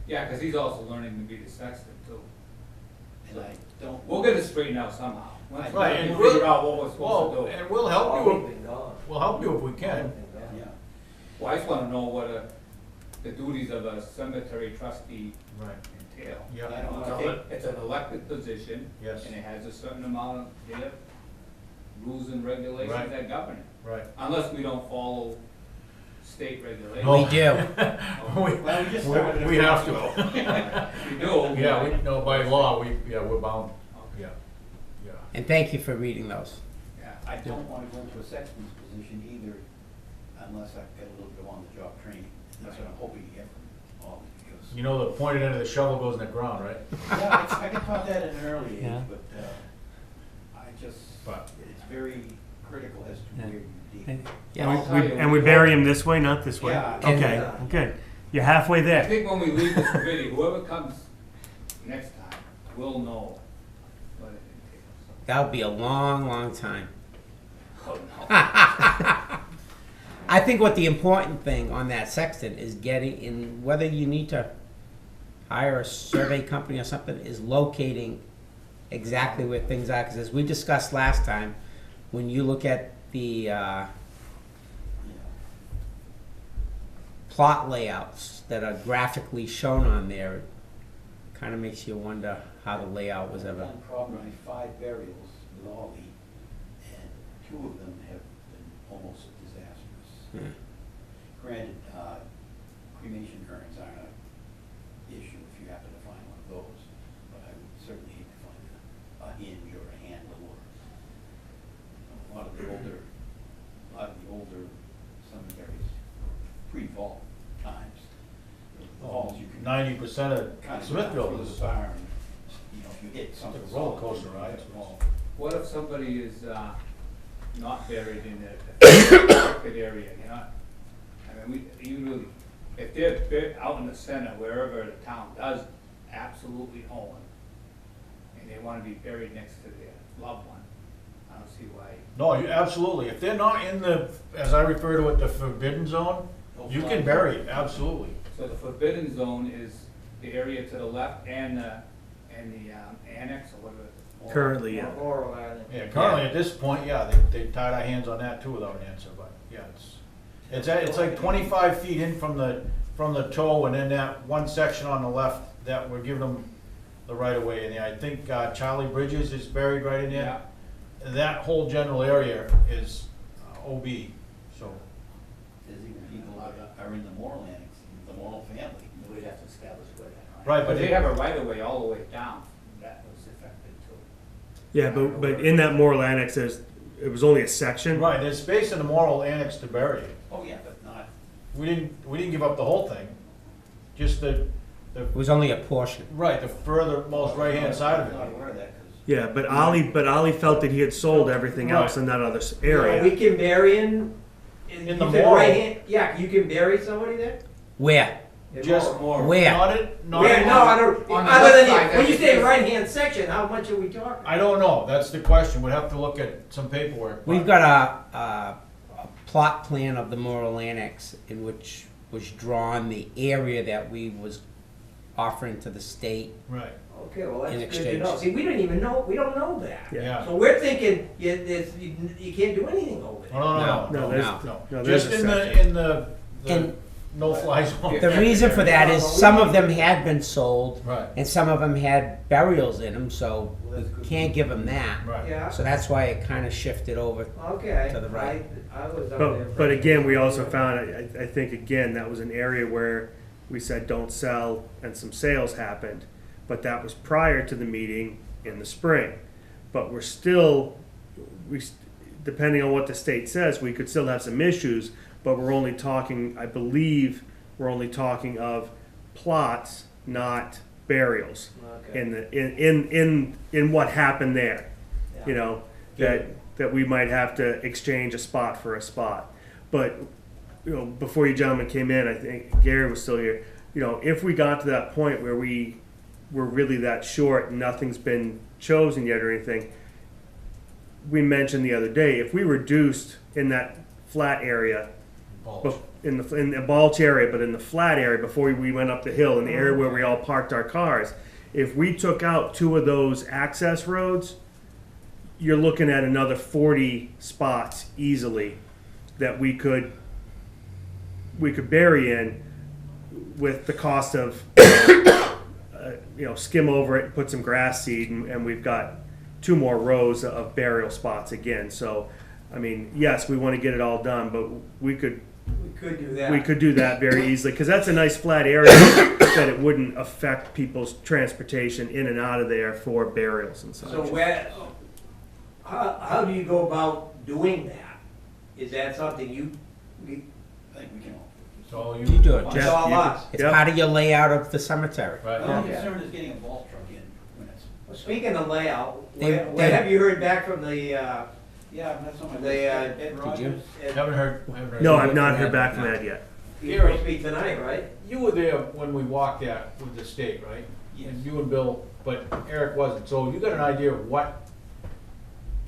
Yeah, because he's also learning to be the sexton too. And I don't. We'll get it straightened out somehow. Once Right, we and figure out what we're supposed well, to do. and we'll help you, Ollie's been gone. we'll help you if we can. Ollie's been gone. Yeah. Well, I just want to know what the duties of a cemetery trustee Right. entail. Yeah. I don't It's wanna a- It's an elected position. Yes. And it has a certain amount of their rules and regulations Right. that govern it. Right. Unless we don't follow state regulations. We do. Well, we just started. We have to. We do. Yeah, no, by law, we're bound, yeah, yeah. And thank you for reading those. Yeah. I don't wanna go into a sexton's position either unless I've got a little bit of on-the-job training. That's what I'm hoping to get from Ollie, because. You know the pointed end of the shovel goes in the ground, right? Yeah, I got taught that at an early age, Yeah. but, I just, But- it's very critical as to Yeah. where you dig. Yeah. And we bury him this way, not this way? Yeah. Okay, And- okay. You're halfway I there. think when we leave this committee, whoever comes next time will know what it entails. That'll be a long, long time. Oh, no. I think what the important thing on that sexton is getting in, whether you need to hire a survey company or something, is locating exactly where things are. Because as we discussed last time, when you look at the Yeah. plot layouts that are graphically shown on there, it kind of makes you wonder how the layout was ever. One problem, I have 5 burials with Ollie, and 2 of them have been almost disastrous. Yeah. Granted, cremation urns aren't an issue if you happen to find one of those, but I would certainly hate to find a hinge or a handle or a lot of the older cemeteries, pre-vault times. The vaults you can 90% of kind of Smithville through is the bar and, you know, if you hit something. It's a roller solid, coaster ride. it's small. What if somebody is, not buried in a affected area, you know? I mean, you really, if they're out in the center, wherever the town does absolutely own, and they wanna be buried next to their loved one, I don't see why. No, you, absolutely. If they're not in the, as I refer to it, the forbidden zone, you can bury it, absolutely. So the forbidden zone is the area to the left and the annex or whatever. Currently, yeah. Laurel Island. Yeah, currently at this point, yeah, they tied our hands on that too without an answer, but yeah, it's like 25 feet in from the toe, and then that one section on the left that we're giving them the right of way in there. I think Charlie Bridges is buried right in there. Yeah. That whole general area is OB, so. There's even people that are in the Morrill annex, the Morrill family. We'd have to establish where that. Right, But but they it- have a right of way all the way down, that was affected too. Yeah, but in that Morrill Annex, it was only a section. Right, there's space in the Morrill annex to bury it. Oh, yeah, but not, We didn't give up the whole thing, just the It was only a portion. right, the furthermost right-hand side of I'm not it. aware of that, because. Yeah, but Ollie felt that he had sold everything else in that other area. We can bury in In you the said Morrill. right hand, yeah, you can bury somebody there? Where? In Just Morrill. Where? Not Where, no, I don't, on the other left than, side, when you that's say the- right-hand section, how much are we talking? I don't know, that's the question, we'd have to look at some paperwork. We've got a plot plan of the Morrill Annex in which was drawn the area that we was offering to the state. Right, Okay, well, In that's good to know. exchange. See, we don't even know, we don't know that. yeah. So we're thinking, you can't do anything over there. No, No, no, there's- no. no, there's Just a in section. the And- no-fly zone. The reason for that is some of them had been sold, Right, and some of them had burials in them, so Well, we that's good. can't give them that. right. Yeah, So that's why it kind of shifted over. okay. To the right. I was under the But again, we also impression- found, I think again, that was an area where we said don't sell and some sales happened. But that was prior to the meeting in the spring. But we're still, depending on what the state says, we could still have some issues, but we're only talking, I believe, we're only talking of plots, not burials. Okay. In what happened there, you Yeah. know, Yeah. that we might have to exchange a spot for a spot. But, you know, before you gentlemen came in, I think Gary was still here, you know, if we got to that point where we were really that short and nothing's been chosen yet or anything, we mentioned the other day, if we reduced in that flat area, Balls. in the Balch area, but in the flat area before we went up the hill, in the area where we all parked our cars, if we took out 2 of those access roads, you're looking at another 40 spots easily that we could bury in with the cost of skim over it, put some grass seed, and we've got 2 more rows of burial spots again. So, I mean, yes, we want to get it all done, but we could do that very easily, because that's a nice flat area that it wouldn't affect people's transportation in and out of there for burials and such. So how do you go about doing that? Is that something I think we can all. So You do it, it's Jeff, Jeff. all you us? It's Yep. part of your layout of the cemetery. Right. The only Okay. concern is getting a vault truck in when it's. Well, speaking of layout, They- where have you heard back from the, Yeah, that's on my list. They, Ed did you? Rogers. Haven't heard. No, I've not heard back from Ed yet. He's supposed to be tonight, right? You were there when we walked that with the state, right? Yes. And you and Bill, but Eric wasn't, so you got an idea of what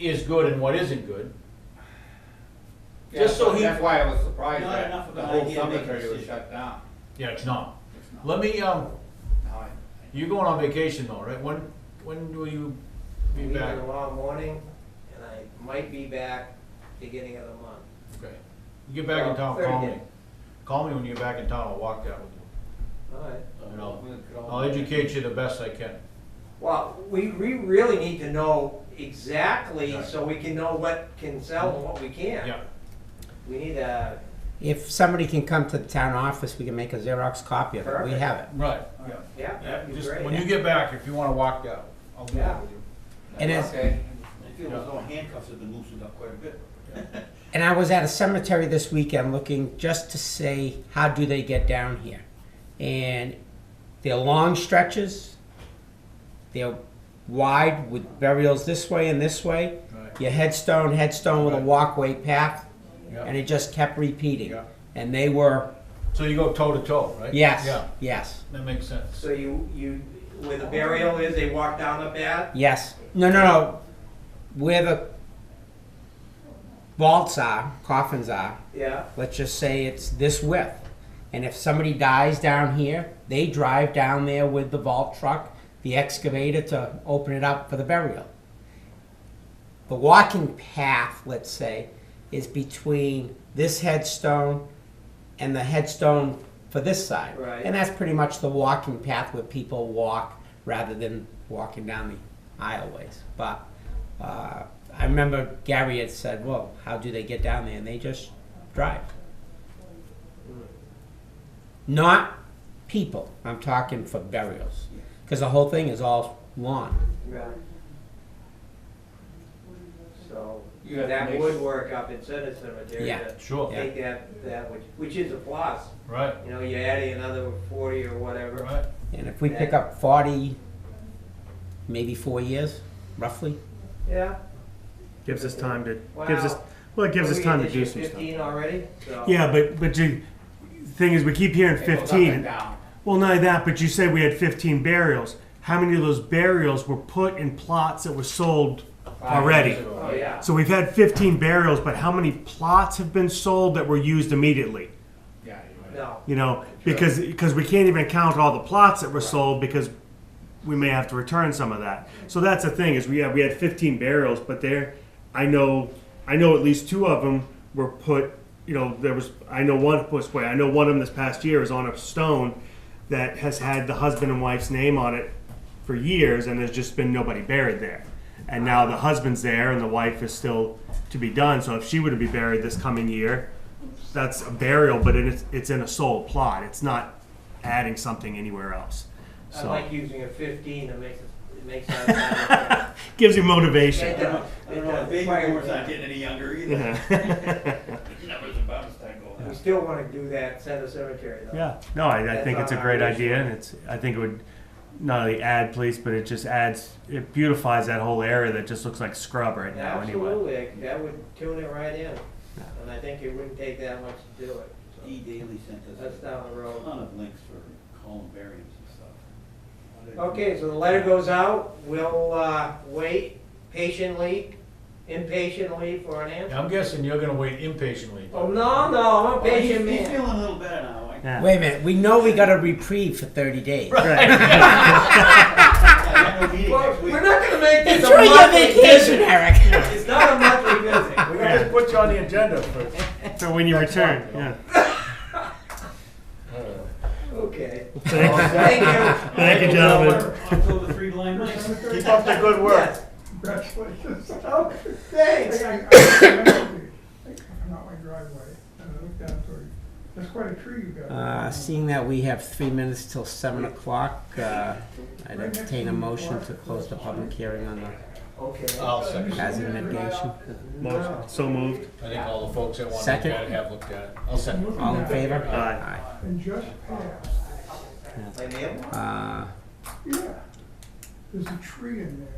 is good and what isn't good? Yeah, Just so he- that's why I was surprised Not that enough of the an whole idea to make a cemetery was decision. shut down. Yeah, it's not. It's not. Let me, Now you're going on vacation though, right? When will you be I'm leaving back? tomorrow morning, and I might be back beginning of the month. Okay. You get back in town, Well, call 30 me. Call me when you get back in town, I'll walk that with you. All right. And I'll we could all- I'll educate you the best I can. Well, we really need to know exactly, Right. so we can know what can sell and what we can't. Yeah, We need a, if somebody can come to the town office, we can make a Xerox copy of it. We Perfect. have it. Right, Yeah, yeah. that'd be Just great. when you get back, if you wanna walk out, I'll do Yeah. that with you. And as, Okay, I feel as though handcuffs have been loosened up quite a bit. and I was at a cemetery this weekend looking just to say, how do they get down here? And they're long stretches, they're wide with burials this way and this way. Right. Your headstone with a Right. walkway path, Yeah. and it just kept repeating. Yeah. And they were, So you go toe to toe, right? yes, Yeah, yes, that makes sense. So you, where the burial is, they walk down the path? yes. No. Where the vaults are, coffins are, Yeah, let's just say it's this width. And if somebody dies down here, they drive down there with the vault truck, the excavator to open it up for the burial. The walking path, let's say, is between this headstone and the headstone for this side. Right. And that's pretty much the walking path where people walk rather than walking down the aisleways. But I remember Gary had said, well, how do they get down there? And they just drive. Not people, I'm talking for burials. Because the whole thing is all lawn. yeah. So, You have to that make- would work up in Center Cemetery Yeah. to Sure, take that, which is a plus. right, You know, you're adding another 40 or whatever. right. And if we pick up 40, maybe 4 years, roughly. Yeah. Gives us time to, Wow. gives us, well, it gives us What time we to get do this some year, stuff. 15 already? So- Yeah, but you, thing is, we keep hearing it goes up 15. and down. Well, not only that, but you said we had 15 burials. How many of those burials were put in plots that were sold already? Oh, yeah. So we've had 15 burials, but how many plots have been sold that were used immediately? Yeah, you're right. No. You know, because we can't even count all the plots that were sold because we may have to return some of that. So that's the thing is we had 15 burials, but I know at least 2 of them were put. You know, I know one of them this past year is on a stone that has had the husband and wife's name on it for years, and there's just been nobody buried there. And now the husband's there, and the wife is still to be done. So if she were to be buried this coming year, that's a burial, but it's in a sold plot. It's not adding something anywhere else. I So like using a 15, it makes that gives you motivation. sound. I don't know, the baby boomers aren't getting any younger either. Yeah. Numbers about to start going We up. still want to do that Center Cemetery though. Yeah, no, I think it's a great idea, and I think it would not only add police, but it just it beautifies that whole area that just looks like scrub right now anyway. Absolutely, that would tune it right in, and I think it wouldn't take that much to do it. So E. Daily sent us That's down the a road. ton of links for columbariums and stuff. Okay, so the letter goes out, we'll wait impatiently for an answer. I'm guessing you're gonna wait impatiently. Oh, no, I'm a Well, he's patient man. feeling a little better now. Yeah. Wait a minute, we know we got a reprieve for 30 days. Right. I got no meeting Well, next week. we're not gonna make this a Enjoy your monthly vacation, visit. Eric. It's not a monthly visit. We're gonna just put you on the agenda for. So when you return, yeah. Okay. Thank Thank you. Thank you, gentlemen. October 3 blind mice. Keep up the good work. Yes. Congratulations. Oh, thanks. I come out my driveway and I looked down toward, that's quite a tree you got. Seeing that we have 3 minutes till 7 o'clock, I'd entertain a motion to close the public hearing on the Okay. I'll second. hazard mitigation. Motion. So moved. I think all the folks that want to look Second. at it have looked at it. I'll second. All in favor? Aye. And just passed, My name? Aye. yeah, there's a tree in there.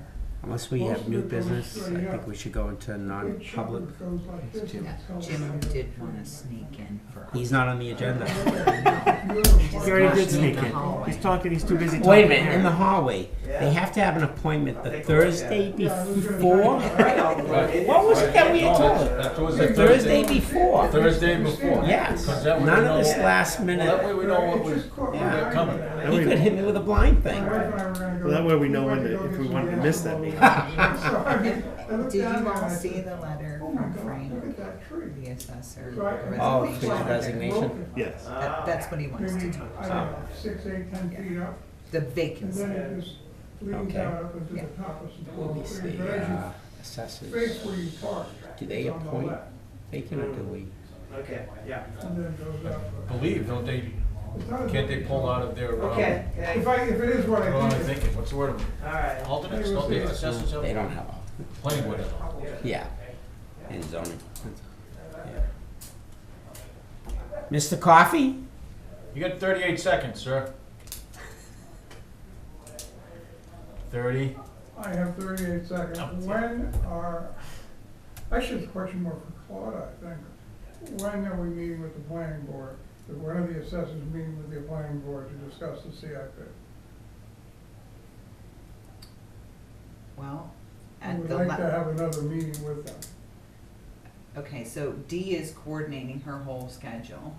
Unless we have new business, I think we should go into Big non-public. chunk goes like this and it goes Jim like did want to sneak in for. He's not on the agenda. He already did sneak in. He's talking, he's too busy talking. Wait a minute, in the here. hallway, they have to have an appointment the Thursday before? What What was it that we had No, told him? that was The the Thursday before? Thursday before. Yes, 'Cause that way none we of this know- last That way minute. we know what was Yeah. coming. He could hit me with a blind thing. Well, that way we know if we wanted to miss that meeting. Did you all see the letter Oh my from God, Frank, look at that tree. the assessor, Oh, resignation? for his resignation? Yes. That's what he wants to Maybe, talk I about, don't know, 6, 8, 10 feet up, the and vacancy. then it just leans Okay. out up into Yeah. the top of some Let tall me trees. see, But as you assessors, face where you park, do they it's on the appoint left. vacant or do we? Okay, yeah. and then goes up. Believe, don't they, It's not a- can't they pull out of their, Okay, If it is what what am I I think, thinking, what's the word? all right. Alternates, don't they, assessors have? They don't have a, Planning board has. yeah, and zoning. Yeah. Mr. Coffey? You got 38 seconds, sir. 30. I have 38 seconds. Actually, it's a question more for Claude, I think. When are we meeting with the planning board? When are the assessors meeting with the planning board to discuss the CIP? Well, I at would the, like to have another meeting with them. okay, so Dee is coordinating her whole schedule,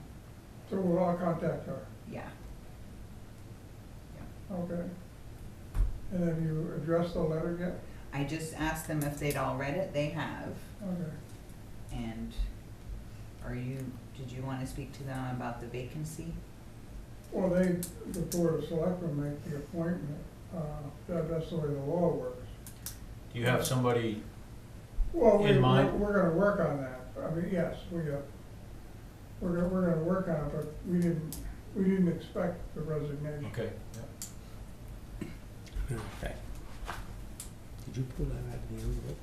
So we'll all contact her, yeah. okay? And have you addressed the letter yet? I just asked them if they'd all read it, they have, Okay. and did you wanna speak to them about the vacancy? Well, the Board of Selectmen make the appointment. That's the way the law works. Do you have somebody, Well, In mind? we're gonna work on that. I mean, yes, we're gonna work on it, but we didn't expect the resignation. okay, yeah. Okay. Did you pull that out of the envelope?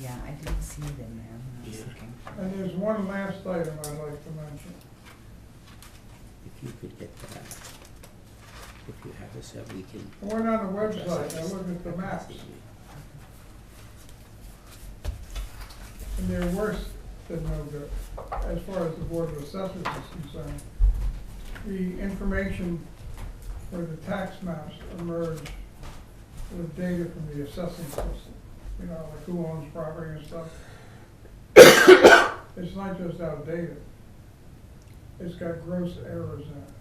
Yeah, I didn't see it in there when I was Yeah. looking for And it. there's one last item I'd like to mention. If you could get that, if you have it, so we can. I went on the address it website, I this- looked at the maps, this evening. and they're worse than no good, as far as the Board of Assessors is concerned. The information for the tax maps emerged with data from the assessing system, you know, like who owns property and stuff. It's not just outdated, it's got gross errors in it,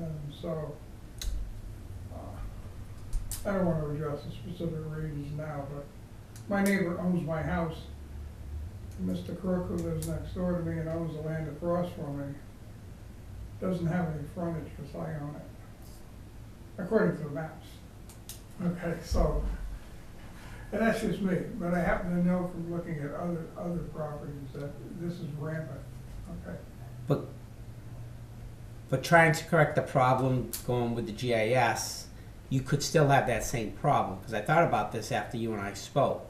and so, I don't want to address the specific reasons now, but my neighbor owns my house. Mr. Crook, who lives next door to me and owns the land across from me, doesn't have any frontage because I own it, according to the maps. Okay, so, and that's just me, but I happen to know from looking at other properties that this is rampant, okay? But trying to correct the problem going with the GIS, you could still have that same problem, because I thought about this after you and I spoke.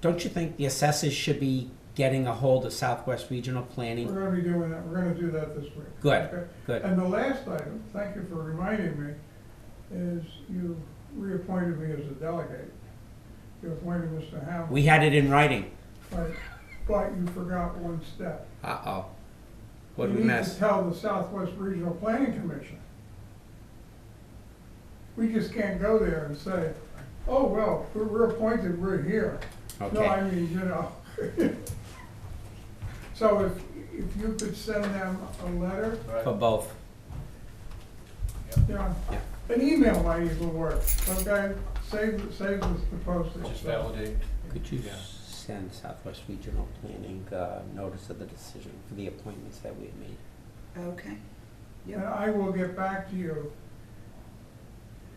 Don't you think the assessors should be getting a hold of Southwest Regional Planning? We're gonna be doing that, we're gonna do that this week. Good, okay? good. And the last item, thank you for reminding me, is you reappointed me as a delegate. You appointed Mr. Hamlin, We had it in writing. but you forgot one step. Uh-oh. What did we You need miss? to tell the Southwest Regional Planning Commission. We just can't go there and say, oh, well, we're appointed, we're here. No, Okay. I mean, you know. So if you could send them a letter, For both. you know, Yeah. an email might even work, okay? Save us the postage. Just validate. Could you Yeah. send Southwest Regional Planning notice of the decision for the appointments that we had made? Okay. And I will get back to you.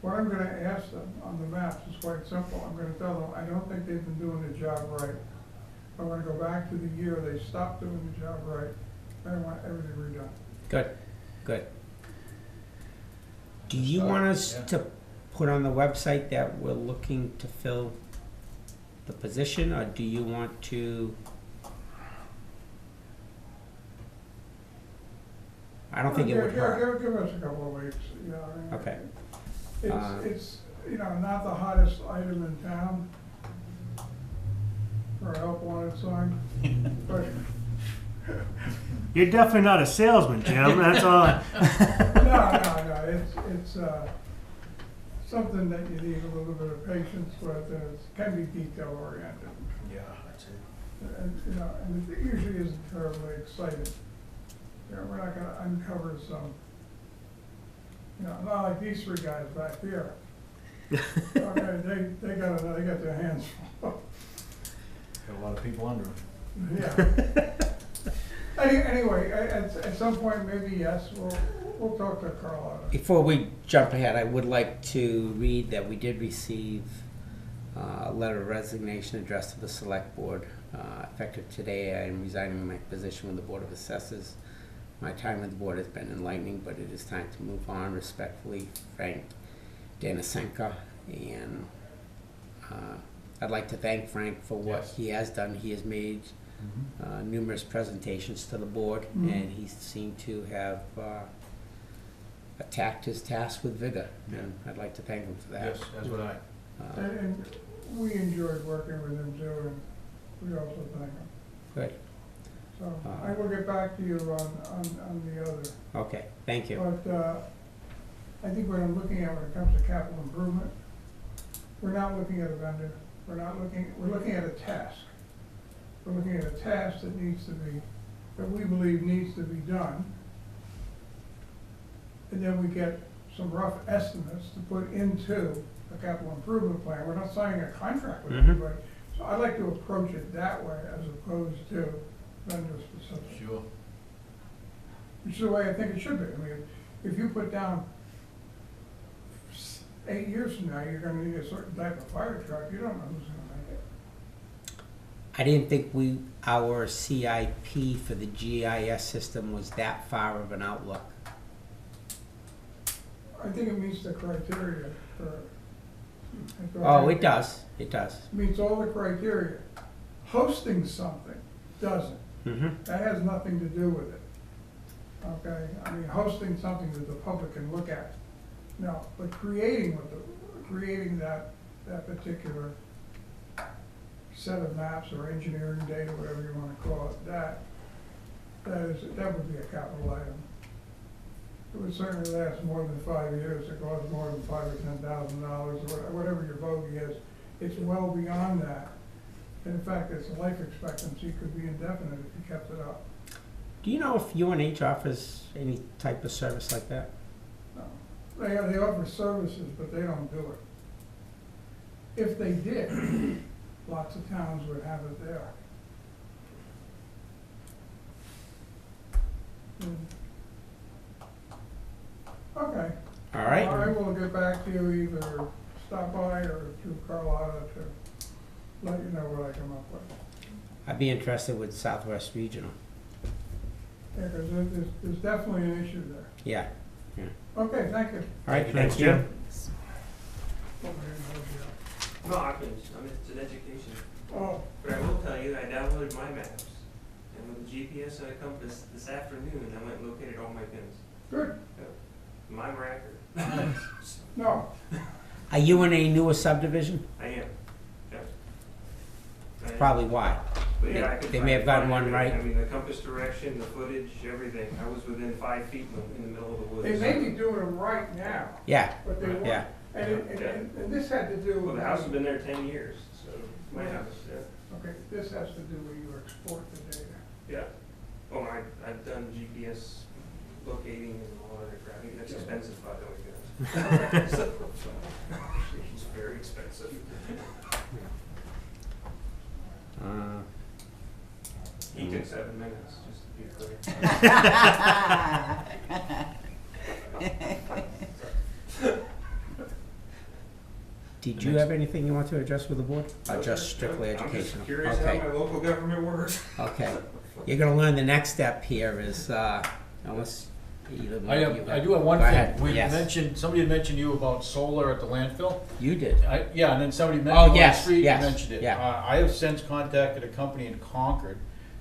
What I'm gonna ask them on the maps is quite simple. I'm gonna tell them, I don't think they've been doing the job right. I'm gonna go back to the year they stopped doing the job right. I want everything redone. Good, good. Do you want us Yeah. to put on the website that we're looking to fill the position, or do you want to? I don't think it would hurt. Give us a couple of weeks, you know. I mean, Okay. It's, you know, not the hottest item in town for a help wanted sign, but You're definitely not a salesman, Jim, that's all. no, it's something that you need a little bit of patience with, and it can be detail oriented. Yeah, that's it. And, you know, and it usually isn't terribly exciting. You know, we're not gonna uncover some, you know, not like these three guys back here. Okay, they got their hands full. Got a lot of people under him. Yeah. Anyway, at some point, maybe yes, we'll talk to Carl. Before we jump ahead, I would like to read that we did receive a letter of resignation addressed to the select board Effective today, I am resigning my position with the Board of Assessors. My time with the board has been enlightening, but it is time to move on. Respectfully, Frank Danisenka. And I'd like to thank Frank for what Yes. he has done. He has made numerous presentations to the board, Mhm. and he seemed to have attacked his task with vigor. Yeah. And I'd like to thank him for that. Yes, that's what I. And we enjoyed working with him too, and we also thank him. Good. So I will get back to you on the other. Okay, thank you. But I think what I'm looking at when it comes to capital improvement, we're not looking at a vendor, we're looking at a task. We're looking at a task that needs to be, that we believe needs to be done. And then we get some rough estimates to put into a capital improvement plan. We're not signing a contract with Mhm. anybody. So I like to approach it that way as opposed to vendor specific. Sure. Which is the way I think it should be. I mean, if you put down 8 years from now, you're gonna need a certain type of fire truck, you don't know who's gonna make it. I didn't think our CIP for the GIS system was that far of an outlook. I think it meets the criteria for. Oh, it does, it does. Meets all the criteria. Hosting something doesn't. Mm-hmm. That has nothing to do with it. Okay, I mean, hosting something that the public can look at. No, but creating that particular set of maps or engineering data, whatever you wanna call it, that would be a capital item. It would certainly last more than 5 years, it costs more than $5,000 or $10,000, or whatever your bogey is. It's well beyond that. And in fact, its life expectancy could be indefinite if you kept it up. Do you know if UNH offers any type of service like that? No. They offer services, but they don't do it. If they did, lots of towns would have it there. Okay. All right, I will get back to you, either stop by or through Carlotta to let you know what I come up with. I'd be interested with Southwest Regional. Yeah, because there's definitely an issue there. Yeah. Okay, thank you. All right, Thanks, thank you. Jim. No, I'm it's an education. Oh, But I will tell you, I downloaded my maps, and with the GPS and a compass this afternoon, I went and located all my pins. good. My record. No, Are you in a newer subdivision? I am. Yeah. Probably why. But yeah, I could They may have gotten find one everything. right. I mean, the compass direction, the footage, everything. I was within 5 feet in the middle of the woods. they may be doing them right now, Yeah, but they won't. yeah. And this had to do Well, with. the house has been there 10 years, so my house, yeah. Okay, this has to do with you export the data. Yeah. Oh, I've done GPS locating and all other crap. That's expensive, by the way, guys. It's very expensive. He took 7 minutes, just to be clear. Did you have anything you want to address with the board? Or just strictly I'm just educational? curious how Okay, my local government works. okay. You're gonna learn the next step here is, unless either one of you. I do have one Go thing. ahead. We Yes. mentioned, somebody had mentioned you about solar at the landfill. You did. Yeah, and then somebody Oh, mentioned on the yes, street, you yes, mentioned it. yeah. I have since contacted a company in Concord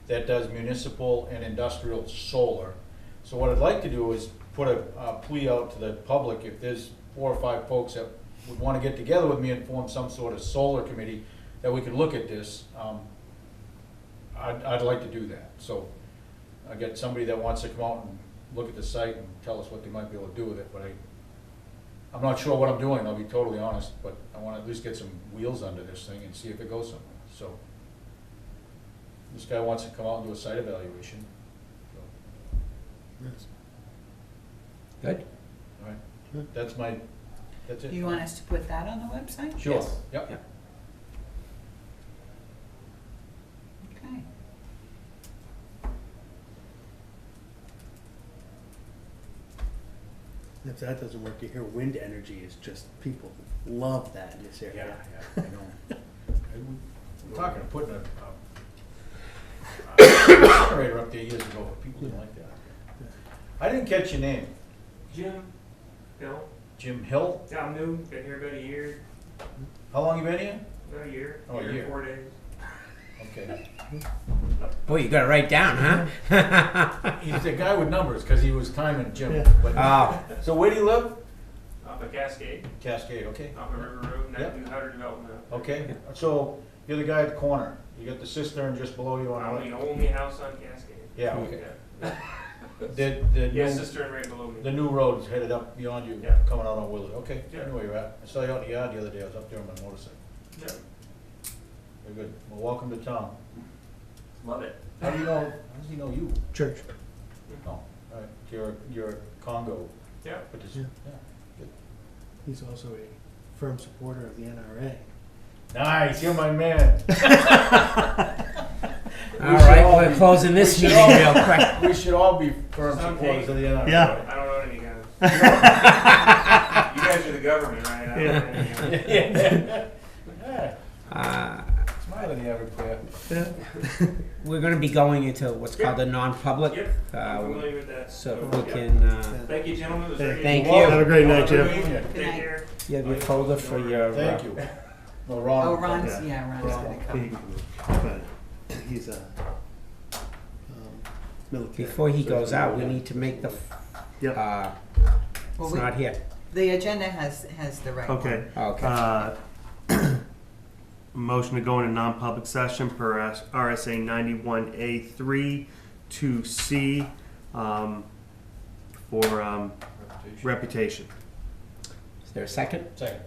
that does municipal and industrial solar. So what I'd like to do is put a plea out to the public, if there's 4 or 5 folks that would wanna get together with me and form some sort of solar committee, that we could look at this. I'd like to do that. So I get somebody that wants to come out and look at the site and tell us what they might be able to do with it, but I'm not sure what I'm doing, I'll be totally honest, but I wanna at least get some wheels under this thing and see if it goes somewhere, so. This guy wants to come out and do a site evaluation, so, Good? alright, that's it. Do you want us to put that on the website? Sure, Yes. yep. Yep. Okay. If that doesn't work, you hear wind energy is just, people love that in this area. I know. We're talking of putting a Generator up there years ago, people didn't like that. I didn't catch your name. Jim, Bill, Jim Hill? yeah, I'm new, been here about a year, How long you been here? about a year, Oh, a year year. and 4 days. Okay. Boy, you gotta write down, huh? He's the guy with numbers, cause he was timing Jim. Yeah. But- Oh, So where do you live? Up at Cascade, Cascade, okay. off of River Road, Yep. that new Hutter development. Okay, so you're the guy at the corner. You got the cistern just below you on I'm the the only house on Cascade. Yeah, okay. Yeah. The Yeah, new, cistern right below me. the new road's headed up beyond you, Yeah. coming out on Willard. Okay, I Yeah. know where you're at. I saw you out in the yard the other day. I was up there on my motorcycle. Yeah, Very good. Well, welcome to town. love it. How do does he know you? Church. Oh, all right. You're a Congo Yeah. participant. Yeah. He's also a firm supporter of the NRA. Nice, you're my man. all right, we're closing this we should meeting all- real quick. We should all be firm Someday. supporters of the NRA. Yeah. I don't own any guns. You guys are the government, right? I don't own any guns. Yeah. Smile at the average player. We're gonna be going into what's called a non-public. Yep, I'm familiar with that. So if we yeah. can, Thank you, gentlemen. It was very Thank interesting. you. Have a great night, Good Jim. evening. Good Take night. care. you have your folder for your. Thank you. No, Ron. Oh, Ron's, Yeah. yeah, Ron's gonna come. But he's a military. Before he goes out, we need to make the, Yep. Well, it's we- not here. The agenda has the right one. Okay. Okay. Motion to go into non-public session per RSA 91A3 to C for reputation. Is there a second? Second.